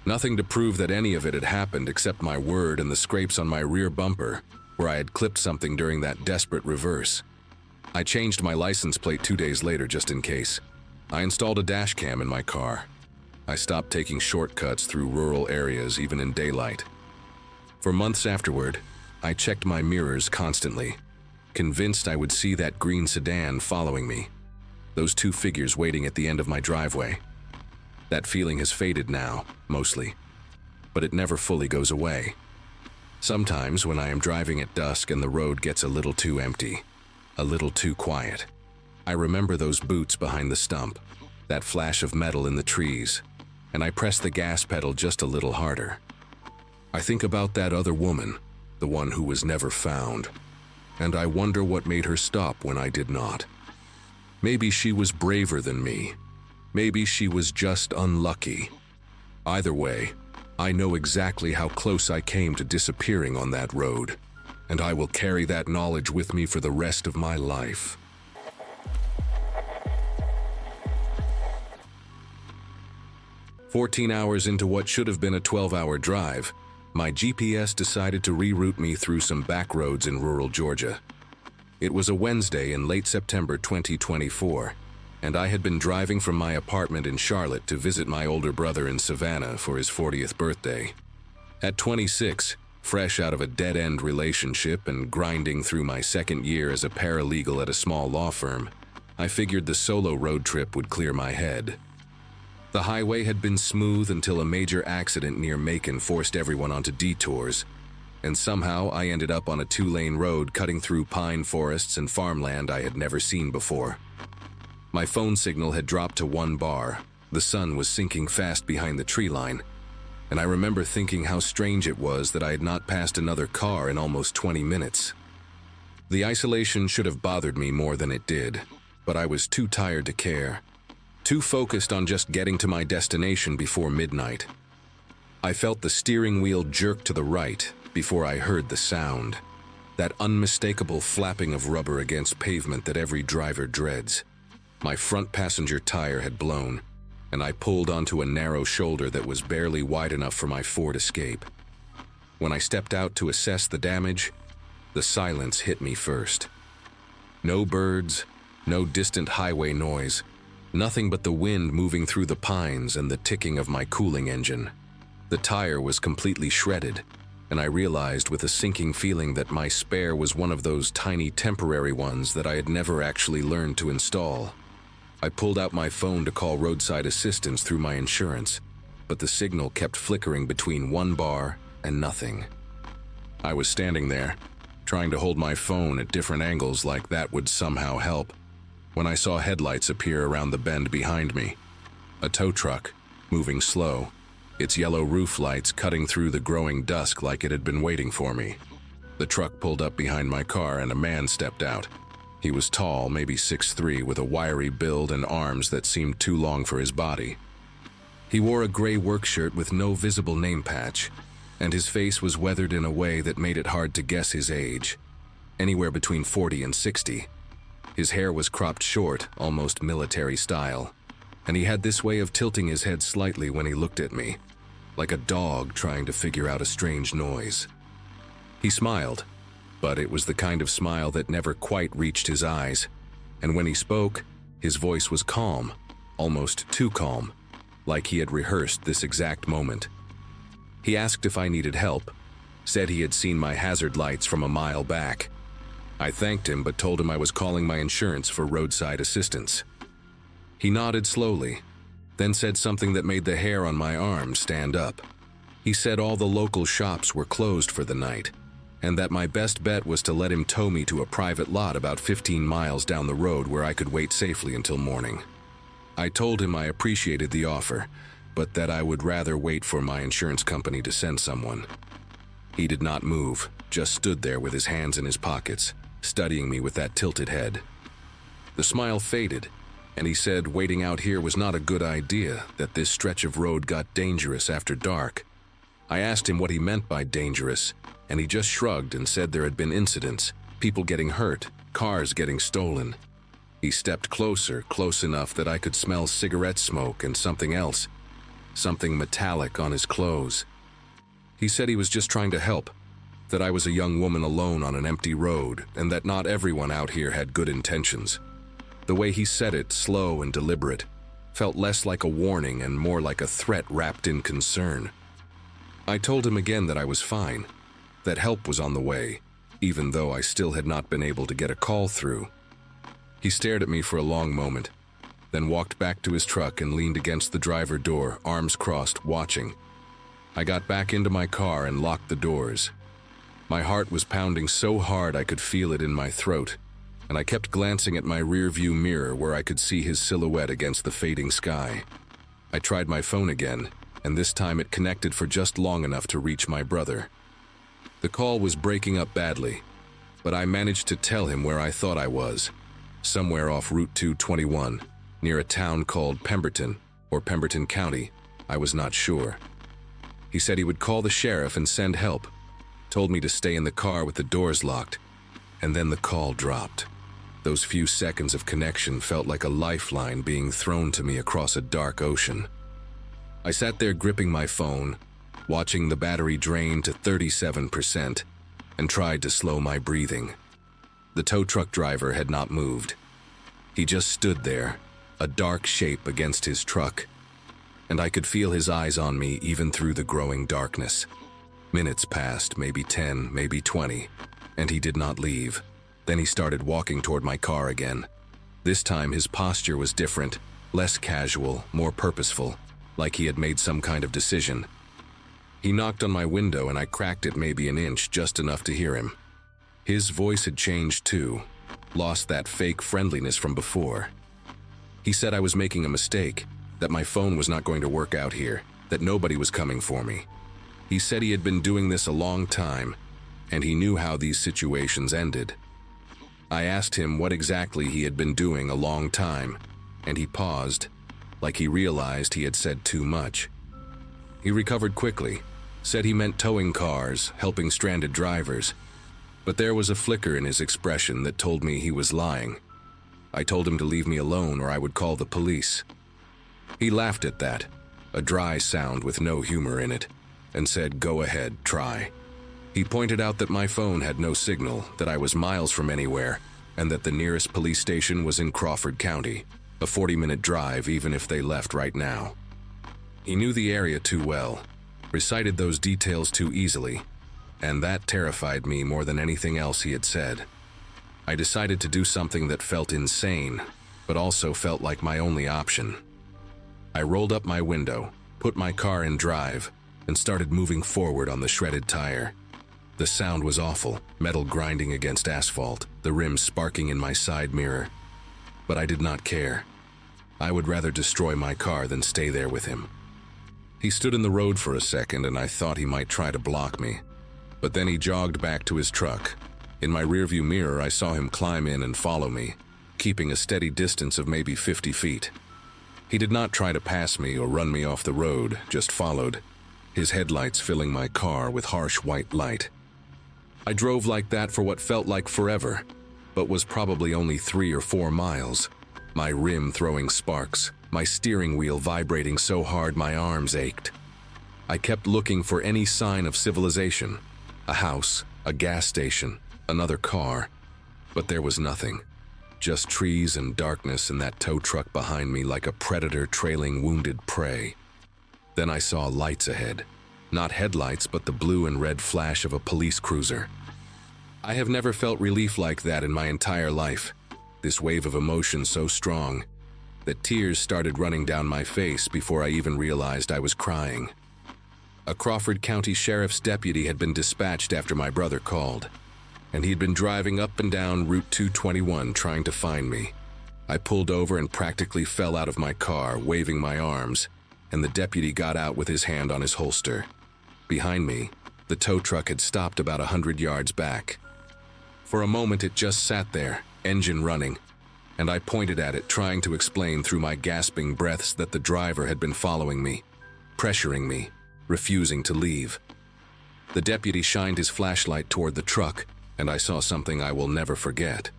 nothing to prove that any of it had happened except my word and the scrapes on my rear bumper, where I had clipped something during that desperate reverse. I changed my license plate 2 days later just in case. I installed a dash cam in my car. I stopped taking shortcuts through rural areas even in daylight. For months afterward, I checked my mirrors constantly, convinced I would see that green sedan following me, those two figures waiting at the end of my driveway. That feeling has faded now, mostly, but it never fully goes away. Sometimes when I am driving at dusk and the road gets a little too empty, a little too quiet, I remember those boots behind the stump, that flash of metal in the trees, and I press the gas pedal just a little harder. I think about that other woman, the one who was never found, and I wonder what made her stop when I did not. Maybe she was braver than me. Maybe she was just unlucky. Either way, I know exactly how close I came to disappearing on that road, and I will carry that knowledge with me for the rest of my life. "14 hours into what should have been a 12-hour drive, my GPS decided to reroute me through some back roads in rural Georgia. It was a Wednesday in late September 2024, and I had been driving from my apartment in Charlotte to visit my older brother in Savannah for his 40th birthday. At 26, fresh out of a dead-end relationship and grinding through my second year as a paralegal at a small law firm, I figured the solo road trip would clear my head. The highway had been smooth until a major accident near Macon forced everyone onto detours, and somehow I ended up on a 2-lane road cutting through pine forests and farmland I had never seen before. My phone signal had dropped to 1 bar, the sun was sinking fast behind the tree line, and I remember thinking how strange it was that I had not passed another car in almost 20 minutes. The isolation should have bothered me more than it did, but I was too tired to care. Too focused on just getting to my destination before midnight. I felt the steering wheel jerk to the right before I heard the sound, that unmistakable flapping of rubber against pavement that every driver dreads. My front passenger tire had blown, and I pulled onto a narrow shoulder that was barely wide enough for my Ford Escape. When I stepped out to assess the damage, the silence hit me first. No birds, no distant highway noise, nothing but the wind moving through the pines and the ticking of my cooling engine. The tire was completely shredded, and I realized with a sinking feeling that my spare was one of those tiny temporary ones that I had never actually learned to install. I pulled out my phone to call roadside assistance through my insurance, but the signal kept flickering between 1 bar and nothing. I was standing there, trying to hold my phone at different angles like that would somehow help, when I saw headlights appear around the bend behind me. A tow truck, moving slow, its yellow roof lights cutting through the growing dusk like it had been waiting for me. The truck pulled up behind my car and a man stepped out. He was tall, maybe 6'3", with a wiry build and arms that seemed too long for his body. He wore a gray work shirt with no visible name patch, and his face was weathered in a way that made it hard to guess his age, anywhere between 40 and 60. His hair was cropped short, almost military style, and he had this way of tilting his head slightly when he looked at me, like a dog trying to figure out a strange noise. He smiled, but it was the kind of smile that never quite reached his eyes, and when he spoke, his voice was calm, almost too calm, like he had rehearsed this exact moment. He asked if I needed help, said he had seen my hazard lights from a mile back. I thanked him but told him I was calling my insurance for roadside assistance. He nodded slowly, then said something that made the hair on my arm stand up. He said all the local shops were closed for the night, and that my best bet was to let him tow me to a private lot about 15 miles down the road where I could wait safely until morning. I told him I appreciated the offer, but that I would rather wait for my insurance company to send someone. He did not move, just stood there with his hands in his pockets, studying me with that tilted head. The smile faded, and he said waiting out here was not a good idea, that this stretch of road got dangerous after dark, I asked him what he meant by dangerous, and he just shrugged and said there had been incidents, people getting hurt, cars getting stolen. He stepped closer, close enough that I could smell cigarette smoke and something else, something metallic on his clothes. He said he was just trying to help, that I was a young woman alone on an empty road, and that not everyone out here had good intentions. The way he said it, slow and deliberate, felt less like a warning and more like a threat wrapped in concern. I told him again that I was fine, that help was on the way, even though I still had not been able to get a call through. He stared at me for a long moment, then walked back to his truck and leaned against the driver door, arms crossed, watching. I got back into my car and locked the doors. My heart was pounding so hard I could feel it in my throat, and I kept glancing at my rearview mirror where I could see his silhouette against the fading sky. I tried my phone again, and this time it connected for just long enough to reach my brother. The call was breaking up badly, but I managed to tell him where I thought I was, somewhere off Route 221, near a town called Pemberton, or Pemberton County. I was not sure. He said he would call the sheriff and send help, told me to stay in the car with the doors locked, and then the call dropped. Those few seconds of connection felt like a lifeline being thrown to me across a dark ocean. I sat there gripping my phone, watching the battery drain to 37%, and tried to slow my breathing. The tow truck driver had not moved. He just stood there, a dark shape against his truck, and I could feel his eyes on me even through the growing darkness. Minutes passed, maybe 10, maybe 20, and he did not leave. Then he started walking toward my car again. This time his posture was different, less casual, more purposeful, like he had made some kind of decision. He knocked on my window and I cracked it maybe an inch, just enough to hear him. His voice had changed too, lost that fake friendliness from before. He said I was making a mistake, that my phone was not going to work out here, that nobody was coming for me. He said he had been doing this a long time, and he knew how these situations ended. I asked him what exactly he had been doing a long time, and he paused, like he realized he had said too much. He recovered quickly, said he meant towing cars, helping stranded drivers, but there was a flicker in his expression that told me he was lying. I told him to leave me alone or I would call the police. He laughed at that, a dry sound with no humor in it, and said, "Go ahead, try." He pointed out that my phone had no signal, that I was miles from anywhere, and that the nearest police station was in Crawford County, a 40-minute drive even if they left right now. He knew the area too well, recited those details too easily, and that terrified me more than anything else he had said. I decided to do something that felt insane, but also felt like my only option. I rolled up my window, put my car in drive, and started moving forward on the shredded tire. The sound was awful, metal grinding against asphalt, the rims sparking in my side mirror. But I did not care. I would rather destroy my car than stay there with him. He stood in the road for a second and I thought he might try to block me. But then he jogged back to his truck. In my rearview mirror, I saw him climb in and follow me, keeping a steady distance of maybe 50 feet. He did not try to pass me or run me off the road, just followed, his headlights filling my car with harsh white light. I drove like that for what felt like forever, but was probably only 3 or 4 miles, my rim throwing sparks, my steering wheel vibrating so hard my arms ached. I kept looking for any sign of civilization, a house, a gas station, another car, but there was nothing. Just trees and darkness and that tow truck behind me like a predator trailing wounded prey. Then I saw lights ahead. Not headlights, but the blue and red flash of a police cruiser. I have never felt relief like that in my entire life. This wave of emotion so strong that tears started running down my face before I even realized I was crying. A Crawford County Sheriff's deputy had been dispatched after my brother called, and he'd been driving up and down Route 221 trying to find me. I pulled over and practically fell out of my car, waving my arms, and the deputy got out with his hand on his holster. Behind me, the tow truck had stopped about 100 yards back. For a moment it just sat there, engine running, and I pointed at it, trying to explain through my gasping breaths that the driver had been following me, pressuring me, refusing to leave. The deputy shined his flashlight toward the truck, and I saw something I will never forget.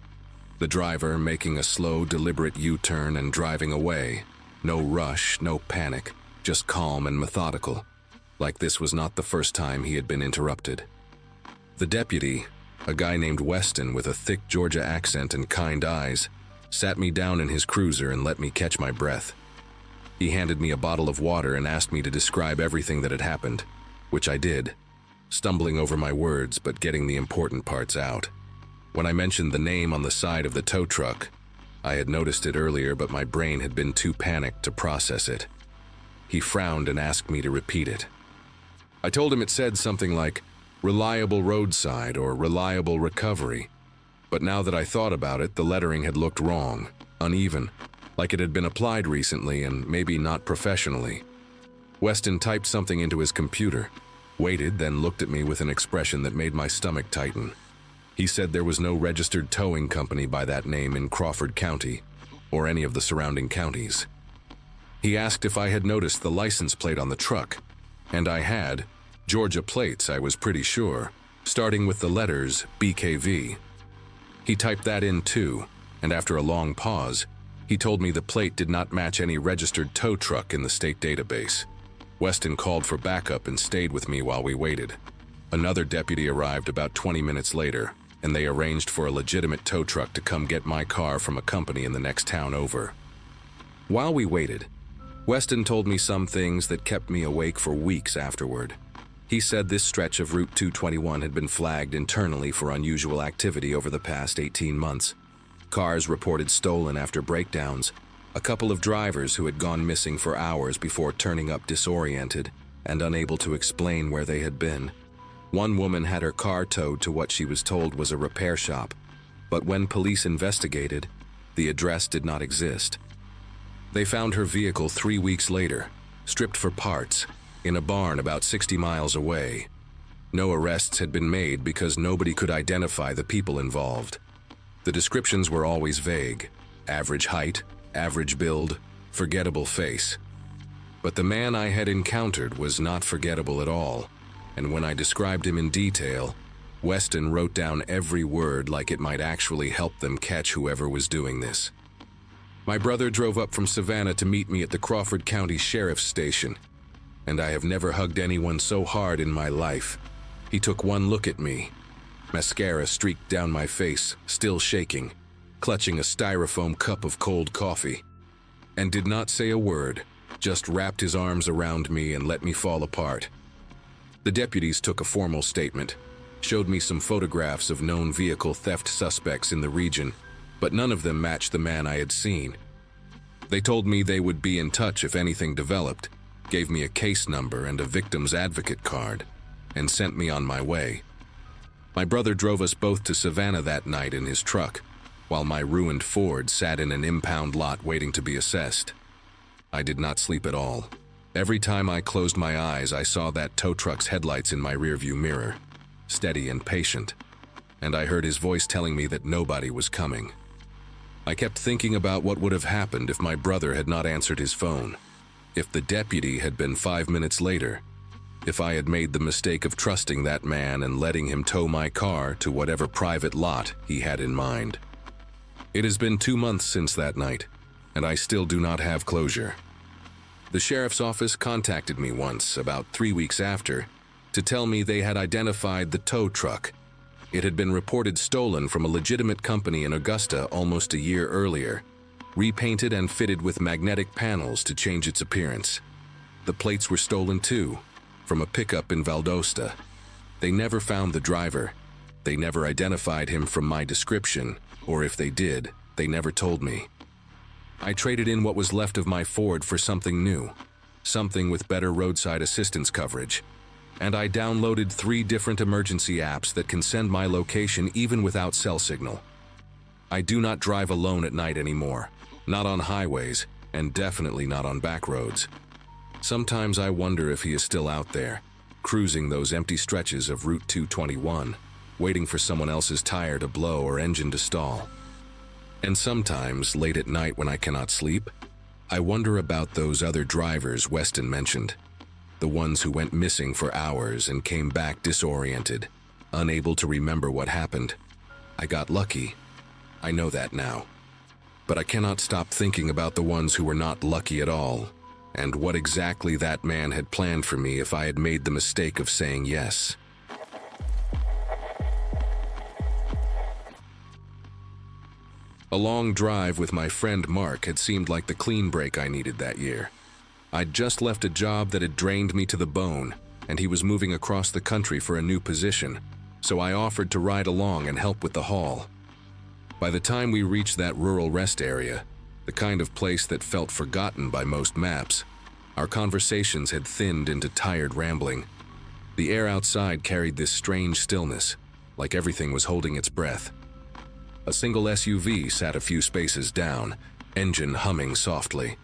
The driver making a slow, deliberate U-turn and driving away. No rush, no panic, just calm and methodical, like this was not the first time he had been interrupted. The deputy, a guy named Weston with a thick Georgia accent and kind eyes, sat me down in his cruiser and let me catch my breath. He handed me a bottle of water and asked me to describe everything that had happened, which I did, stumbling over my words but getting the important parts out. When I mentioned the name on the side of the tow truck, I had noticed it earlier, but my brain had been too panicked to process it. He frowned and asked me to repeat it. I told him it said something like, "Reliable roadside" or "Reliable recovery." But now that I thought about it, the lettering had looked wrong, uneven, like it had been applied recently and maybe not professionally. Weston typed something into his computer, waited, then looked at me with an expression that made my stomach tighten. He said there was no registered towing company by that name in Crawford County, or any of the surrounding counties. He asked if I had noticed the license plate on the truck, and I had. Georgia plates, I was pretty sure, starting with the letters BKV. He typed that in too, and after a long pause, he told me the plate did not match any registered tow truck in the state database. Weston called for backup and stayed with me while we waited. Another deputy arrived about 20 minutes later, and they arranged for a legitimate tow truck to come get my car from a company in the next town over. While we waited, Weston told me some things that kept me awake for weeks afterward. He said this stretch of Route 221 had been flagged internally for unusual activity over the past 18 months. Cars reported stolen after breakdowns, a couple of drivers who had gone missing for hours before turning up disoriented and unable to explain where they had been. One woman had her car towed to what she was told was a repair shop, but when police investigated, the address did not exist. They found her vehicle 3 weeks later, stripped for parts, in a barn about 60 miles away. No arrests had been made because nobody could identify the people involved. The descriptions were always vague: average height, average build, forgettable face. But the man I had encountered was not forgettable at all, and when I described him in detail, Weston wrote down every word like it might actually help them catch whoever was doing this. My brother drove up from Savannah to meet me at the Crawford County Sheriff's Station, and I have never hugged anyone so hard in my life. He took one look at me. Mascara streaked down my face, still shaking, clutching a styrofoam cup of cold coffee, and did not say a word, just wrapped his arms around me and let me fall apart. The deputies took a formal statement, showed me some photographs of known vehicle theft suspects in the region, but none of them matched the man I had seen. They told me they would be in touch if anything developed, gave me a case number and a victim's advocate card, and sent me on my way. My brother drove us both to Savannah that night in his truck, while my ruined Ford sat in an impound lot waiting to be assessed. I did not sleep at all. Every time I closed my eyes, I saw that tow truck's headlights in my rearview mirror, steady and patient, and I heard his voice telling me that nobody was coming. I kept thinking about what would have happened if my brother had not answered his phone, if the deputy had been 5 minutes later, if I had made the mistake of trusting that man and letting him tow my car to whatever private lot he had in mind. It has been 2 months since that night, and I still do not have closure. The sheriff's office contacted me once, about 3 weeks after, to tell me they had identified the tow truck. It had been reported stolen from a legitimate company in Augusta almost a year earlier, repainted and fitted with magnetic panels to change its appearance. The plates were stolen too, from a pickup in Valdosta. They never found the driver. They never identified him from my description, or if they did, they never told me. I traded in what was left of my Ford for something new, something with better roadside assistance coverage, and I downloaded 3 different emergency apps that can send my location even without cell signal. I do not drive alone at night anymore, not on highways, and definitely not on back roads. Sometimes I wonder if he is still out there, cruising those empty stretches of Route 221, waiting for someone else's tire to blow or engine to stall. And sometimes, late at night when I cannot sleep, I wonder about those other drivers Weston mentioned. the ones who went missing for hours and came back disoriented, unable to remember what happened. I got lucky. I know that now. But I cannot stop thinking about the ones who were not lucky at all, and what exactly that man had planned for me if I had made the mistake of saying yes. A long drive with my friend Mark had seemed like the clean break I needed that year. I'd just left a job that had drained me to the bone, and he was moving across the country for a new position, so I offered to ride along and help with the haul. By the time we reached that rural rest area, the kind of place that felt forgotten by most maps, our conversations had thinned into tired rambling. The air outside carried this strange stillness, like everything was holding its breath. A single SUV sat a few spaces down, engine humming softly.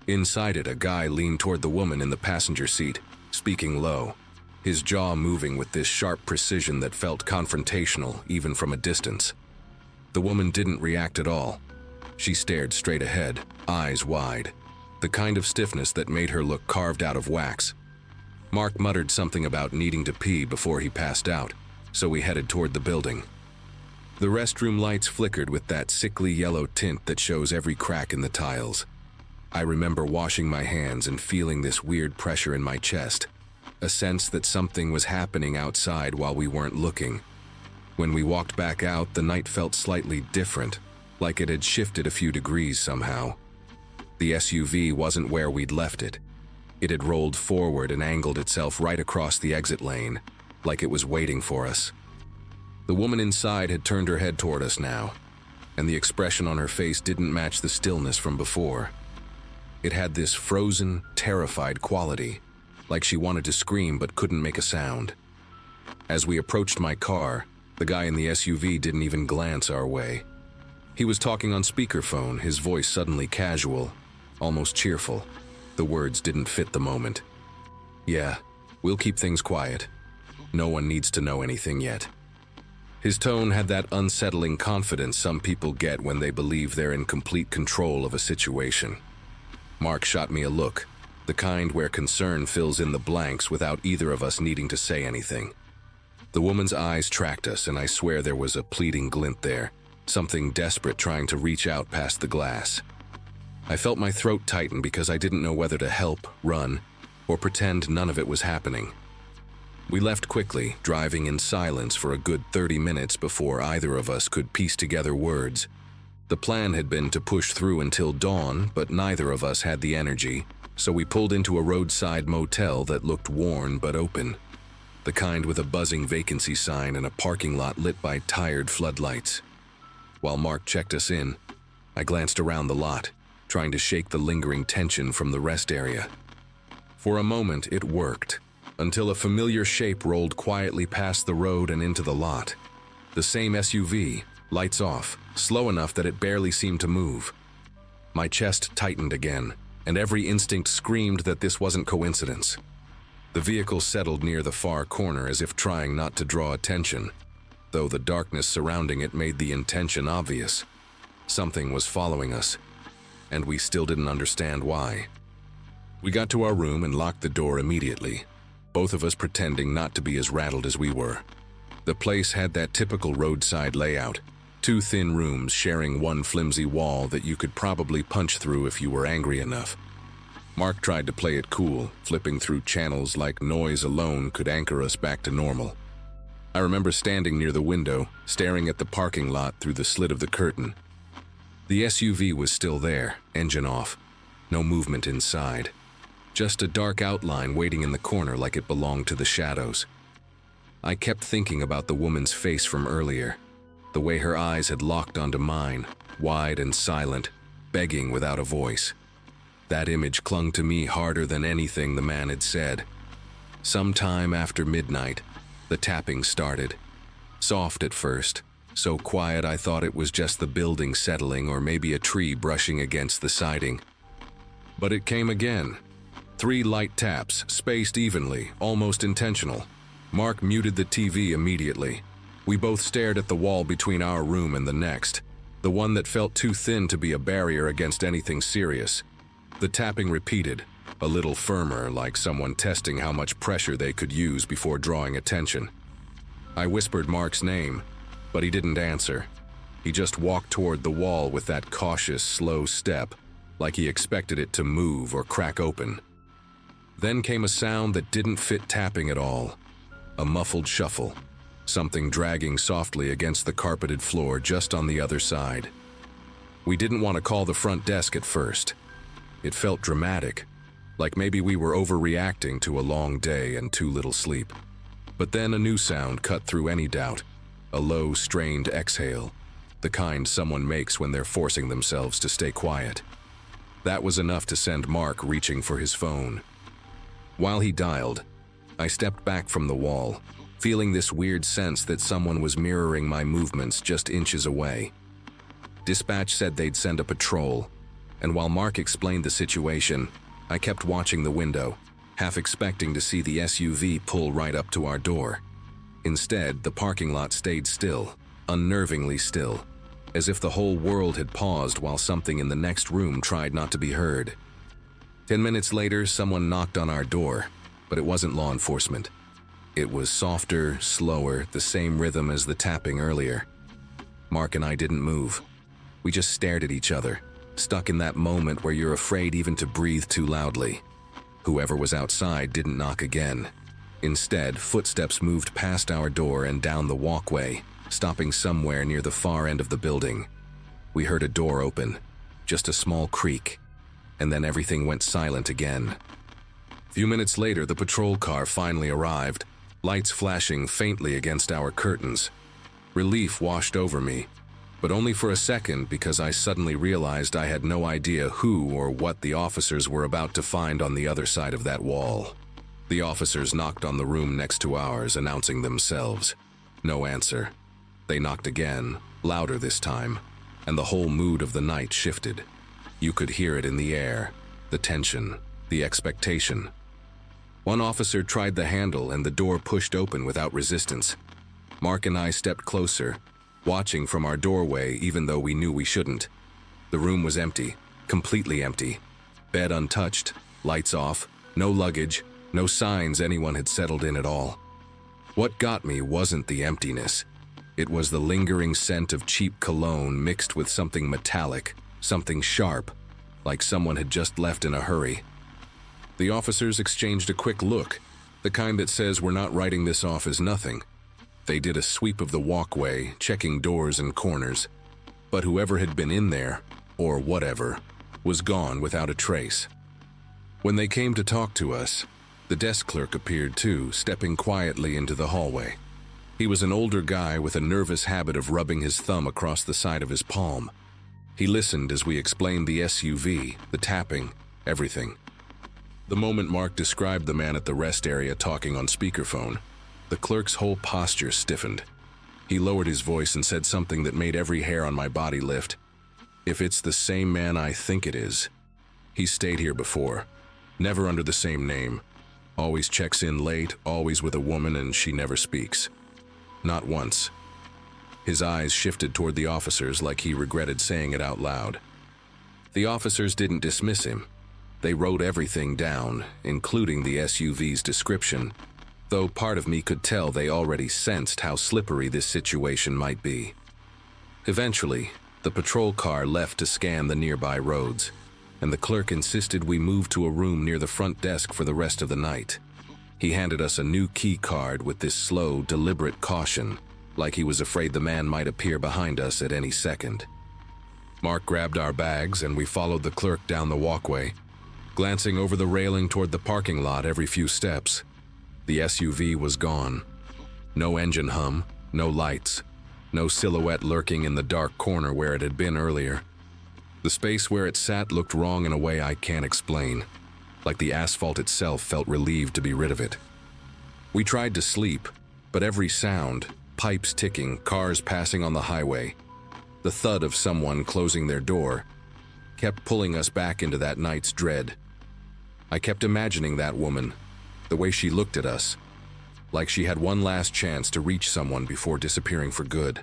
Inside it, a guy leaned toward the woman in the passenger seat, speaking low, his jaw moving with this sharp precision that felt confrontational even from a distance. The woman didn't react at all. She stared straight ahead, eyes wide, the kind of stiffness that made her look carved out of wax. Mark muttered something about needing to pee before he passed out, so we headed toward the building. The restroom lights flickered with that sickly yellow tint that shows every crack in the tiles. I remember washing my hands and feeling this weird pressure in my chest, a sense that something was happening outside while we weren't looking. When we walked back out, the night felt slightly different, like it had shifted a few degrees somehow. The SUV wasn't where we'd left it. It had rolled forward and angled itself right across the exit lane, like it was waiting for us. The woman inside had turned her head toward us now, and the expression on her face didn't match the stillness from before. It had this frozen, terrified quality, like she wanted to scream but couldn't make a sound. As we approached my car, the guy in the SUV didn't even glance our way. He was talking on speakerphone, his voice suddenly casual, almost cheerful. The words didn't fit the moment. "Yeah, we'll keep things quiet. No one needs to know anything yet." His tone had that unsettling confidence some people get when they believe they're in complete control of a situation. Mark shot me a look, the kind where concern fills in the blanks without either of us needing to say anything. The woman's eyes tracked us, and I swear there was a pleading glint there, something desperate trying to reach out past the glass. I felt my throat tighten because I didn't know whether to help, run, or pretend none of it was happening. We left quickly, driving in silence for a good 30 minutes before either of us could piece together words. The plan had been to push through until dawn, but neither of us had the energy, so we pulled into a roadside motel that looked worn but open. The kind with a buzzing vacancy sign and a parking lot lit by tired floodlights. While Mark checked us in, I glanced around the lot, trying to shake the lingering tension from the rest area. For a moment, it worked, until a familiar shape rolled quietly past the road and into the lot. The same SUV, lights off, slow enough that it barely seemed to move. My chest tightened again, and every instinct screamed that this wasn't coincidence. The vehicle settled near the far corner as if trying not to draw attention, though the darkness surrounding it made the intention obvious. Something was following us, and we still didn't understand why. We got to our room and locked the door immediately, both of us pretending not to be as rattled as we were. The place had that typical roadside layout, two thin rooms sharing one flimsy wall that you could probably punch through if you were angry enough. Mark tried to play it cool, flipping through channels like noise alone could anchor us back to normal. I remember standing near the window, staring at the parking lot through the slit of the curtain. The SUV was still there, engine off. No movement inside. Just a dark outline waiting in the corner like it belonged to the shadows. I kept thinking about the woman's face from earlier, the way her eyes had locked onto mine, wide and silent, begging without a voice. That image clung to me harder than anything the man had said. Sometime after midnight, the tapping started. Soft at first, so quiet I thought it was just the building settling or maybe a tree brushing against the siding. But it came again. 3 light taps, spaced evenly, almost intentional. Mark muted the TV immediately. We both stared at the wall between our room and the next, the one that felt too thin to be a barrier against anything serious. The tapping repeated, a little firmer, like someone testing how much pressure they could use before drawing attention. I whispered Mark's name, but he didn't answer. He just walked toward the wall with that cautious, slow step, like he expected it to move or crack open. Then came a sound that didn't fit tapping at all. A muffled shuffle, something dragging softly against the carpeted floor just on the other side. We didn't want to call the front desk at first. It felt dramatic, like maybe we were overreacting to a long day and too little sleep. But then a new sound cut through any doubt, a low, strained exhale, the kind someone makes when they're forcing themselves to stay quiet. That was enough to send Mark reaching for his phone. While he dialed, I stepped back from the wall, feeling this weird sense that someone was mirroring my movements just inches away. Dispatch said they'd send a patrol, and while Mark explained the situation, I kept watching the window, half expecting to see the SUV pull right up to our door. Instead, the parking lot stayed still, unnervingly still, as if the whole world had paused while something in the next room tried not to be heard. 10 minutes later, someone knocked on our door, but it wasn't law enforcement. It was softer, slower, the same rhythm as the tapping earlier. Mark and I didn't move. We just stared at each other, stuck in that moment where you're afraid even to breathe too loudly. Whoever was outside didn't knock again. Instead, footsteps moved past our door and down the walkway, stopping somewhere near the far end of the building. We heard a door open, just a small creak, and then everything went silent again. A few minutes later, the patrol car finally arrived, lights flashing faintly against our curtains. Relief washed over me, but only for a second because I suddenly realized I had no idea who or what the officers were about to find on the other side of that wall. The officers knocked on the room next to ours, announcing themselves. No answer. They knocked again, louder this time, and the whole mood of the night shifted. You could hear it in the air, the tension, the expectation. One officer tried the handle and the door pushed open without resistance. Mark and I stepped closer, watching from our doorway even though we knew we shouldn't. The room was empty, completely empty. Bed untouched, lights off, no luggage, no signs anyone had settled in at all. What got me wasn't the emptiness. It was the lingering scent of cheap cologne mixed with something metallic, something sharp, like someone had just left in a hurry. The officers exchanged a quick look, the kind that says we're not writing this off as nothing. They did a sweep of the walkway, checking doors and corners. But whoever had been in there, or whatever, was gone without a trace. When they came to talk to us, the desk clerk appeared too, stepping quietly into the hallway. He was an older guy with a nervous habit of rubbing his thumb across the side of his palm. He listened as we explained the SUV, the tapping, everything. The moment Mark described the man at the rest area talking on speakerphone, the clerk's whole posture stiffened. He lowered his voice and said something that made every hair on my body lift. If it's the same man I think it is. He's stayed here before. Never under the same name. Always checks in late, always with a woman, and she never speaks. Not once. His eyes shifted toward the officers like he regretted saying it out loud. The officers didn't dismiss him. They wrote everything down, including the SUV's description, though part of me could tell they already sensed how slippery this situation might be. Eventually, the patrol car left to scan the nearby roads, and the clerk insisted we move to a room near the front desk for the rest of the night. He handed us a new key card with this slow, deliberate caution, like he was afraid the man might appear behind us at any second. Mark grabbed our bags and we followed the clerk down the walkway, glancing over the railing toward the parking lot every few steps. The SUV was gone. No engine hum, no lights, no silhouette lurking in the dark corner where it had been earlier. The space where it sat looked wrong in a way I can't explain, like the asphalt itself felt relieved to be rid of it. We tried to sleep, but every sound, pipes ticking, cars passing on the highway, the thud of someone closing their door, kept pulling us back into that night's dread. I kept imagining that woman, the way she looked at us, like she had one last chance to reach someone before disappearing for good.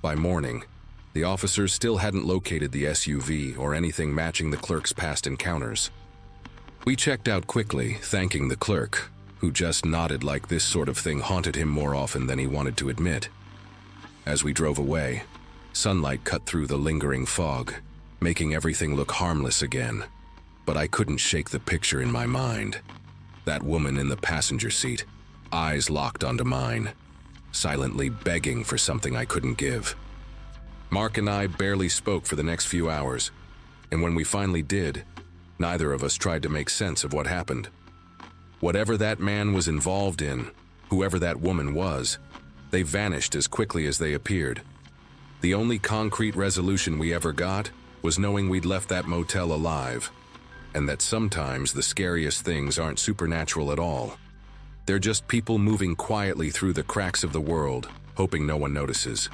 By morning, the officers still hadn't located the SUV or anything matching the clerk's past encounters. We checked out quickly, thanking the clerk, who just nodded like this sort of thing haunted him more often than he wanted to admit. As we drove away, sunlight cut through the lingering fog, making everything look harmless again. But I couldn't shake the picture in my mind. That woman in the passenger seat, eyes locked onto mine, silently begging for something I couldn't give. Mark and I barely spoke for the next few hours, and when we finally did, neither of us tried to make sense of what happened. Whatever that man was involved in, whoever that woman was, they vanished as quickly as they appeared. The only concrete resolution we ever got was knowing we'd left that motel alive, and that sometimes the scariest things aren't supernatural at all. They're just people moving quietly through the cracks of the world, hoping no one notices.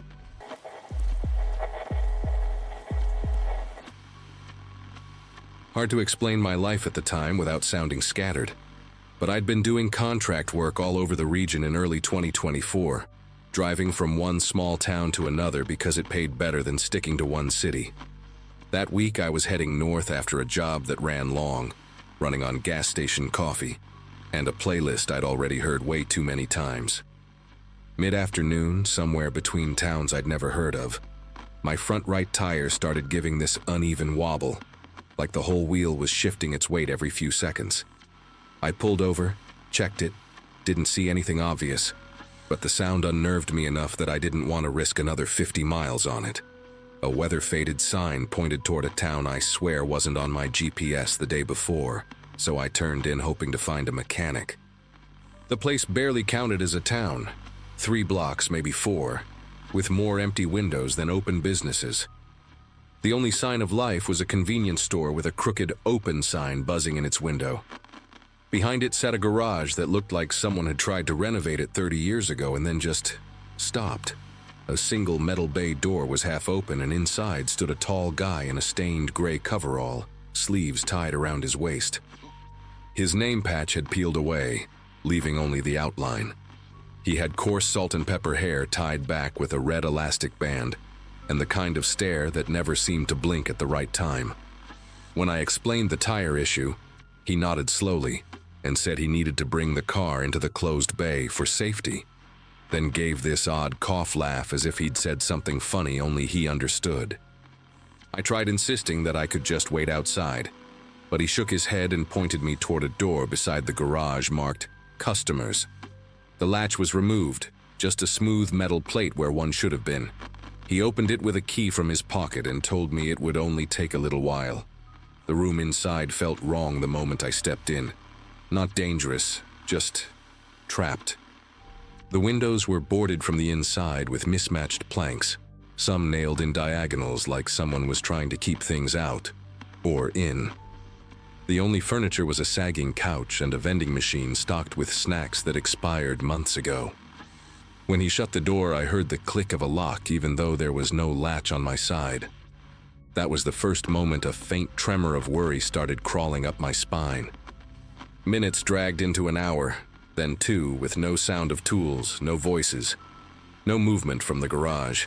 Hard to explain my life at the time without sounding scattered, but I'd been doing contract work all over the region in early 2024, driving from one small town to another because it paid better than sticking to one city. That week I was heading north after a job that ran long, running on gas station coffee, and a playlist I'd already heard way too many times. Mid-afternoon, somewhere between towns I'd never heard of, my front right tire started giving this uneven wobble, like the whole wheel was shifting its weight every few seconds. I pulled over, checked it, didn't see anything obvious, but the sound unnerved me enough that I didn't want to risk another 50 miles on it. A weather-faded sign pointed toward a town I swear wasn't on my GPS the day before, so I turned in hoping to find a mechanic. The place barely counted as a town, 3 blocks, maybe 4, with more empty windows than open businesses. The only sign of life was a convenience store with a crooked open sign buzzing in its window. Behind it sat a garage that looked like someone had tried to renovate it 30 years ago and then just stopped. A single metal bay door was half open, and inside stood a tall guy in a stained gray coverall, sleeves tied around his waist. His name patch had peeled away, leaving only the outline. He had coarse salt and pepper hair tied back with a red elastic band, and the kind of stare that never seemed to blink at the right time. When I explained the tire issue, he nodded slowly and said he needed to bring the car into the closed bay for safety, then gave this odd cough laugh as if he'd said something funny only he understood. I tried insisting that I could just wait outside, but he shook his head and pointed me toward a door beside the garage marked "Customers." The latch was removed, just a smooth metal plate where one should have been. He opened it with a key from his pocket and told me it would only take a little while. The room inside felt wrong the moment I stepped in. Not dangerous, just trapped. The windows were boarded from the inside with mismatched planks, some nailed in diagonals like someone was trying to keep things out, or in. The only furniture was a sagging couch and a vending machine stocked with snacks that expired months ago. When he shut the door, I heard the click of a lock even though there was no latch on my side. That was the first moment a faint tremor of worry started crawling up my spine. Minutes dragged into an hour, then 2 with no sound of tools, no voices, no movement from the garage.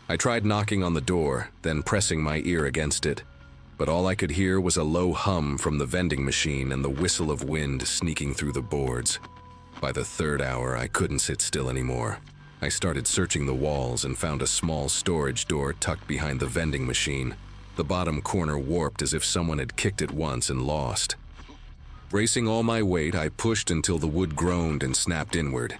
I tried knocking on the door, then pressing my ear against it, but all I could hear was a low hum from the vending machine and the whistle of wind sneaking through the boards. By the 3rd hour, I couldn't sit still anymore. I started searching the walls and found a small storage door tucked behind the vending machine, the bottom corner warped as if someone had kicked it once and lost. Bracing all my weight, I pushed until the wood groaned and snapped inward.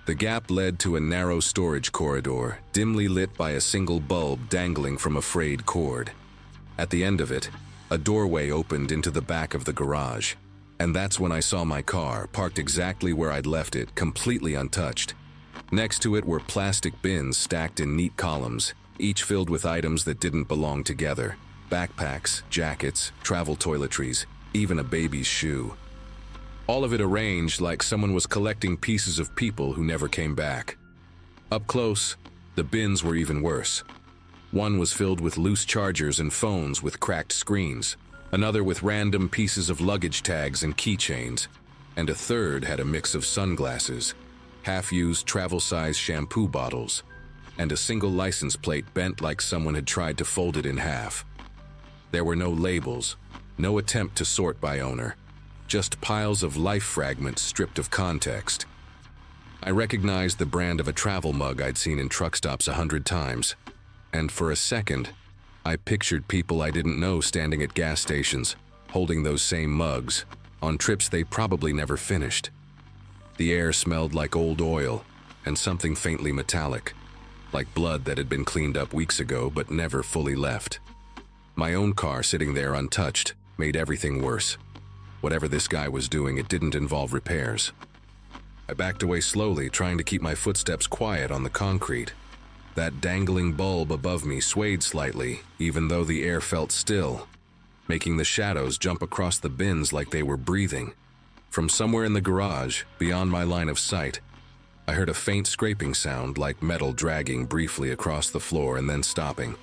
The gap led to a narrow storage corridor, dimly lit by a single bulb dangling from a frayed cord. At the end of it, a doorway opened into the back of the garage, and that's when I saw my car, parked exactly where I'd left it, completely untouched. Next to it were plastic bins stacked in neat columns, each filled with items that didn't belong together: backpacks, jackets, travel toiletries, even a baby's shoe. All of it arranged like someone was collecting pieces of people who never came back. Up close, the bins were even worse. One was filled with loose chargers and phones with cracked screens, another with random pieces of luggage tags and keychains, and a third had a mix of sunglasses, half-used travel-size shampoo bottles, and a single license plate bent like someone had tried to fold it in half. There were no labels, No attempt to sort by owner, just piles of life fragments stripped of context. I recognized the brand of a travel mug I'd seen in truck stops 100 times, and for a second, I pictured people I didn't know standing at gas stations, holding those same mugs, on trips they probably never finished. The air smelled like old oil and something faintly metallic, like blood that had been cleaned up weeks ago but never fully left. My own car sitting there untouched made everything worse. Whatever this guy was doing, it didn't involve repairs. I backed away slowly, trying to keep my footsteps quiet on the concrete. That dangling bulb above me swayed slightly, even though the air felt still, making the shadows jump across the bins like they were breathing. From somewhere in the garage, beyond my line of sight, I heard a faint scraping sound like metal dragging briefly across the floor and then stopping.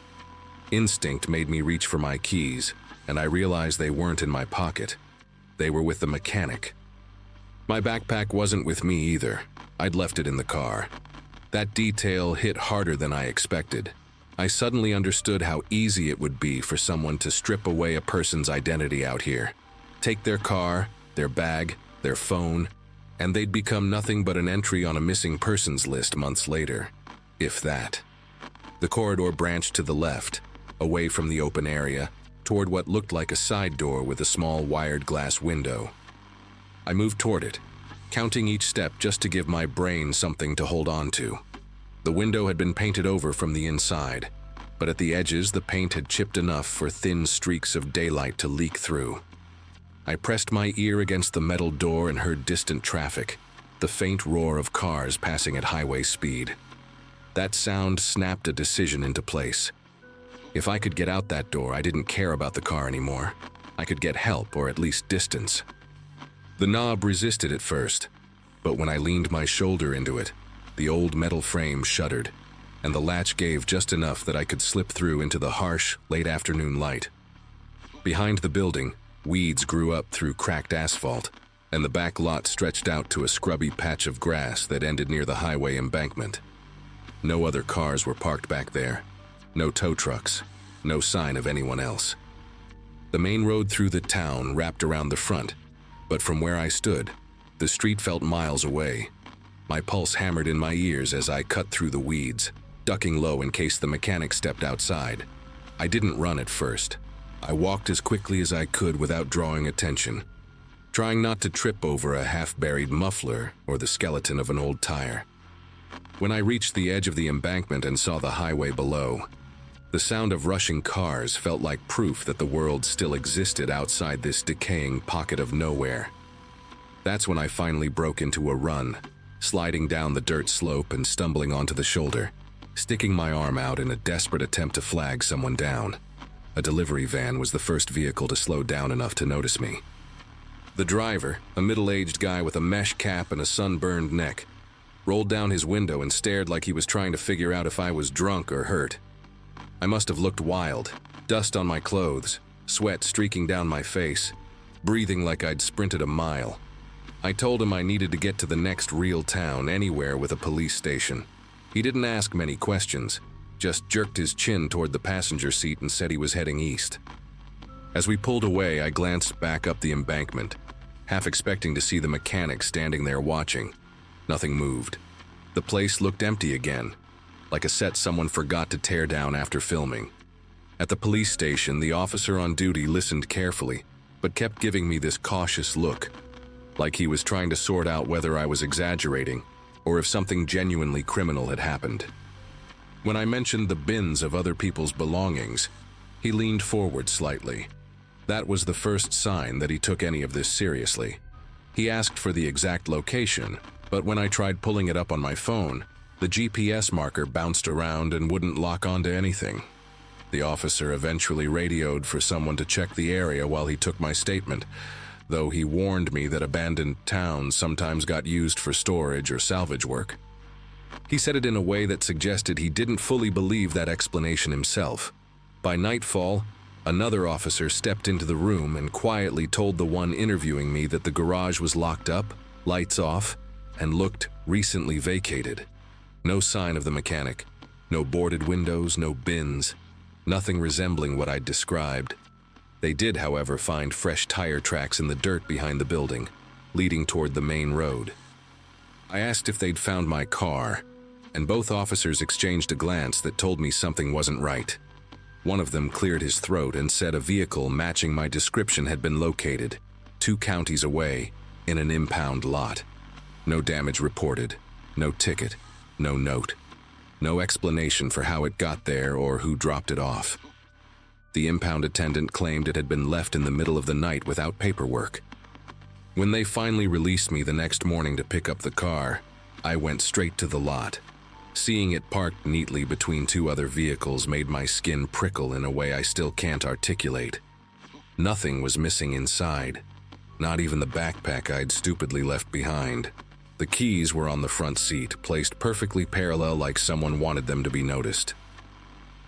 Instinct made me reach for my keys, and I realized they weren't in my pocket. They were with the mechanic. My backpack wasn't with me either. I'd left it in the car. That detail hit harder than I expected. I suddenly understood how easy it would be for someone to strip away a person's identity out here. Take their car, their bag, their phone, and they'd become nothing but an entry on a missing persons list months later, if that. The corridor branched to the left, away from the open area, toward what looked like a side door with a small wired glass window. I moved toward it, counting each step just to give my brain something to hold on to. The window had been painted over from the inside, but at the edges the paint had chipped enough for thin streaks of daylight to leak through. I pressed my ear against the metal door and heard distant traffic, the faint roar of cars passing at highway speed. That sound snapped a decision into place. If I could get out that door, I didn't care about the car anymore. I could get help, or at least distance. The knob resisted at first, but when I leaned my shoulder into it, the old metal frame shuddered, and the latch gave just enough that I could slip through into the harsh, late afternoon light. Behind the building, weeds grew up through cracked asphalt, and the back lot stretched out to a scrubby patch of grass that ended near the highway embankment. No other cars were parked back there. No tow trucks, no sign of anyone else. The main road through the town wrapped around the front, but from where I stood, the street felt miles away. My pulse hammered in my ears as I cut through the weeds, ducking low in case the mechanic stepped outside. I didn't run at first. I walked as quickly as I could without drawing attention, trying not to trip over a half-buried muffler or the skeleton of an old tire. When I reached the edge of the embankment and saw the highway below, the sound of rushing cars felt like proof that the world still existed outside this decaying pocket of nowhere. That's when I finally broke into a run, sliding down the dirt slope and stumbling onto the shoulder, sticking my arm out in a desperate attempt to flag someone down. A delivery van was the first vehicle to slow down enough to notice me. The driver, a middle-aged guy with a mesh cap and a sunburned neck, rolled down his window and stared like he was trying to figure out if I was drunk or hurt. I must have looked wild, dust on my clothes, sweat streaking down my face, breathing like I'd sprinted a mile. I told him I needed to get to the next real town, anywhere with a police station. He didn't ask many questions, just jerked his chin toward the passenger seat and said he was heading east. As we pulled away, I glanced back up the embankment, half expecting to see the mechanic standing there watching. Nothing moved. The place looked empty again, like a set someone forgot to tear down after filming. At the police station, the officer on duty listened carefully, but kept giving me this cautious look, like he was trying to sort out whether I was exaggerating or if something genuinely criminal had happened. When I mentioned the bins of other people's belongings, he leaned forward slightly. That was the first sign that he took any of this seriously. He asked for the exact location, but when I tried pulling it up on my phone, the GPS marker bounced around and wouldn't lock onto anything. The officer eventually radioed for someone to check the area while he took my statement, though he warned me that abandoned towns sometimes got used for storage or salvage work. He said it in a way that suggested he didn't fully believe that explanation himself. By nightfall, another officer stepped into the room and quietly told the one interviewing me that the garage was locked up, lights off, and looked recently vacated. No sign of the mechanic, no boarded windows, no bins, nothing resembling what I'd described. They did, however, find fresh tire tracks in the dirt behind the building, leading toward the main road. I asked if they'd found my car, and both officers exchanged a glance that told me something wasn't right. One of them cleared his throat and said a vehicle matching my description had been located, 2 counties away, in an impound lot. No damage reported, no ticket, no note, no explanation for how it got there or who dropped it off. The impound attendant claimed it had been left in the middle of the night without paperwork. When they finally released me the next morning to pick up the car, I went straight to the lot. Seeing it parked neatly between 2 other vehicles made my skin prickle in a way I still can't articulate. Nothing was missing inside, not even the backpack I'd stupidly left behind. The keys were on the front seat, placed perfectly parallel like someone wanted them to be noticed.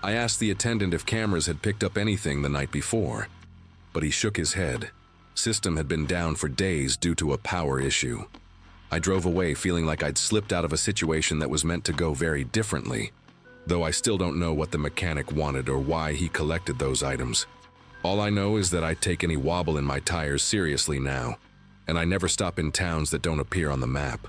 I asked the attendant if cameras had picked up anything the night before, but he shook his head. System had been down for days due to a power issue. I drove away feeling like I'd slipped out of a situation that was meant to go very differently, though I still don't know what the mechanic wanted or why he collected those items. All I know is that I take any wobble in my tires seriously now, and I never stop in towns that don't appear on the map.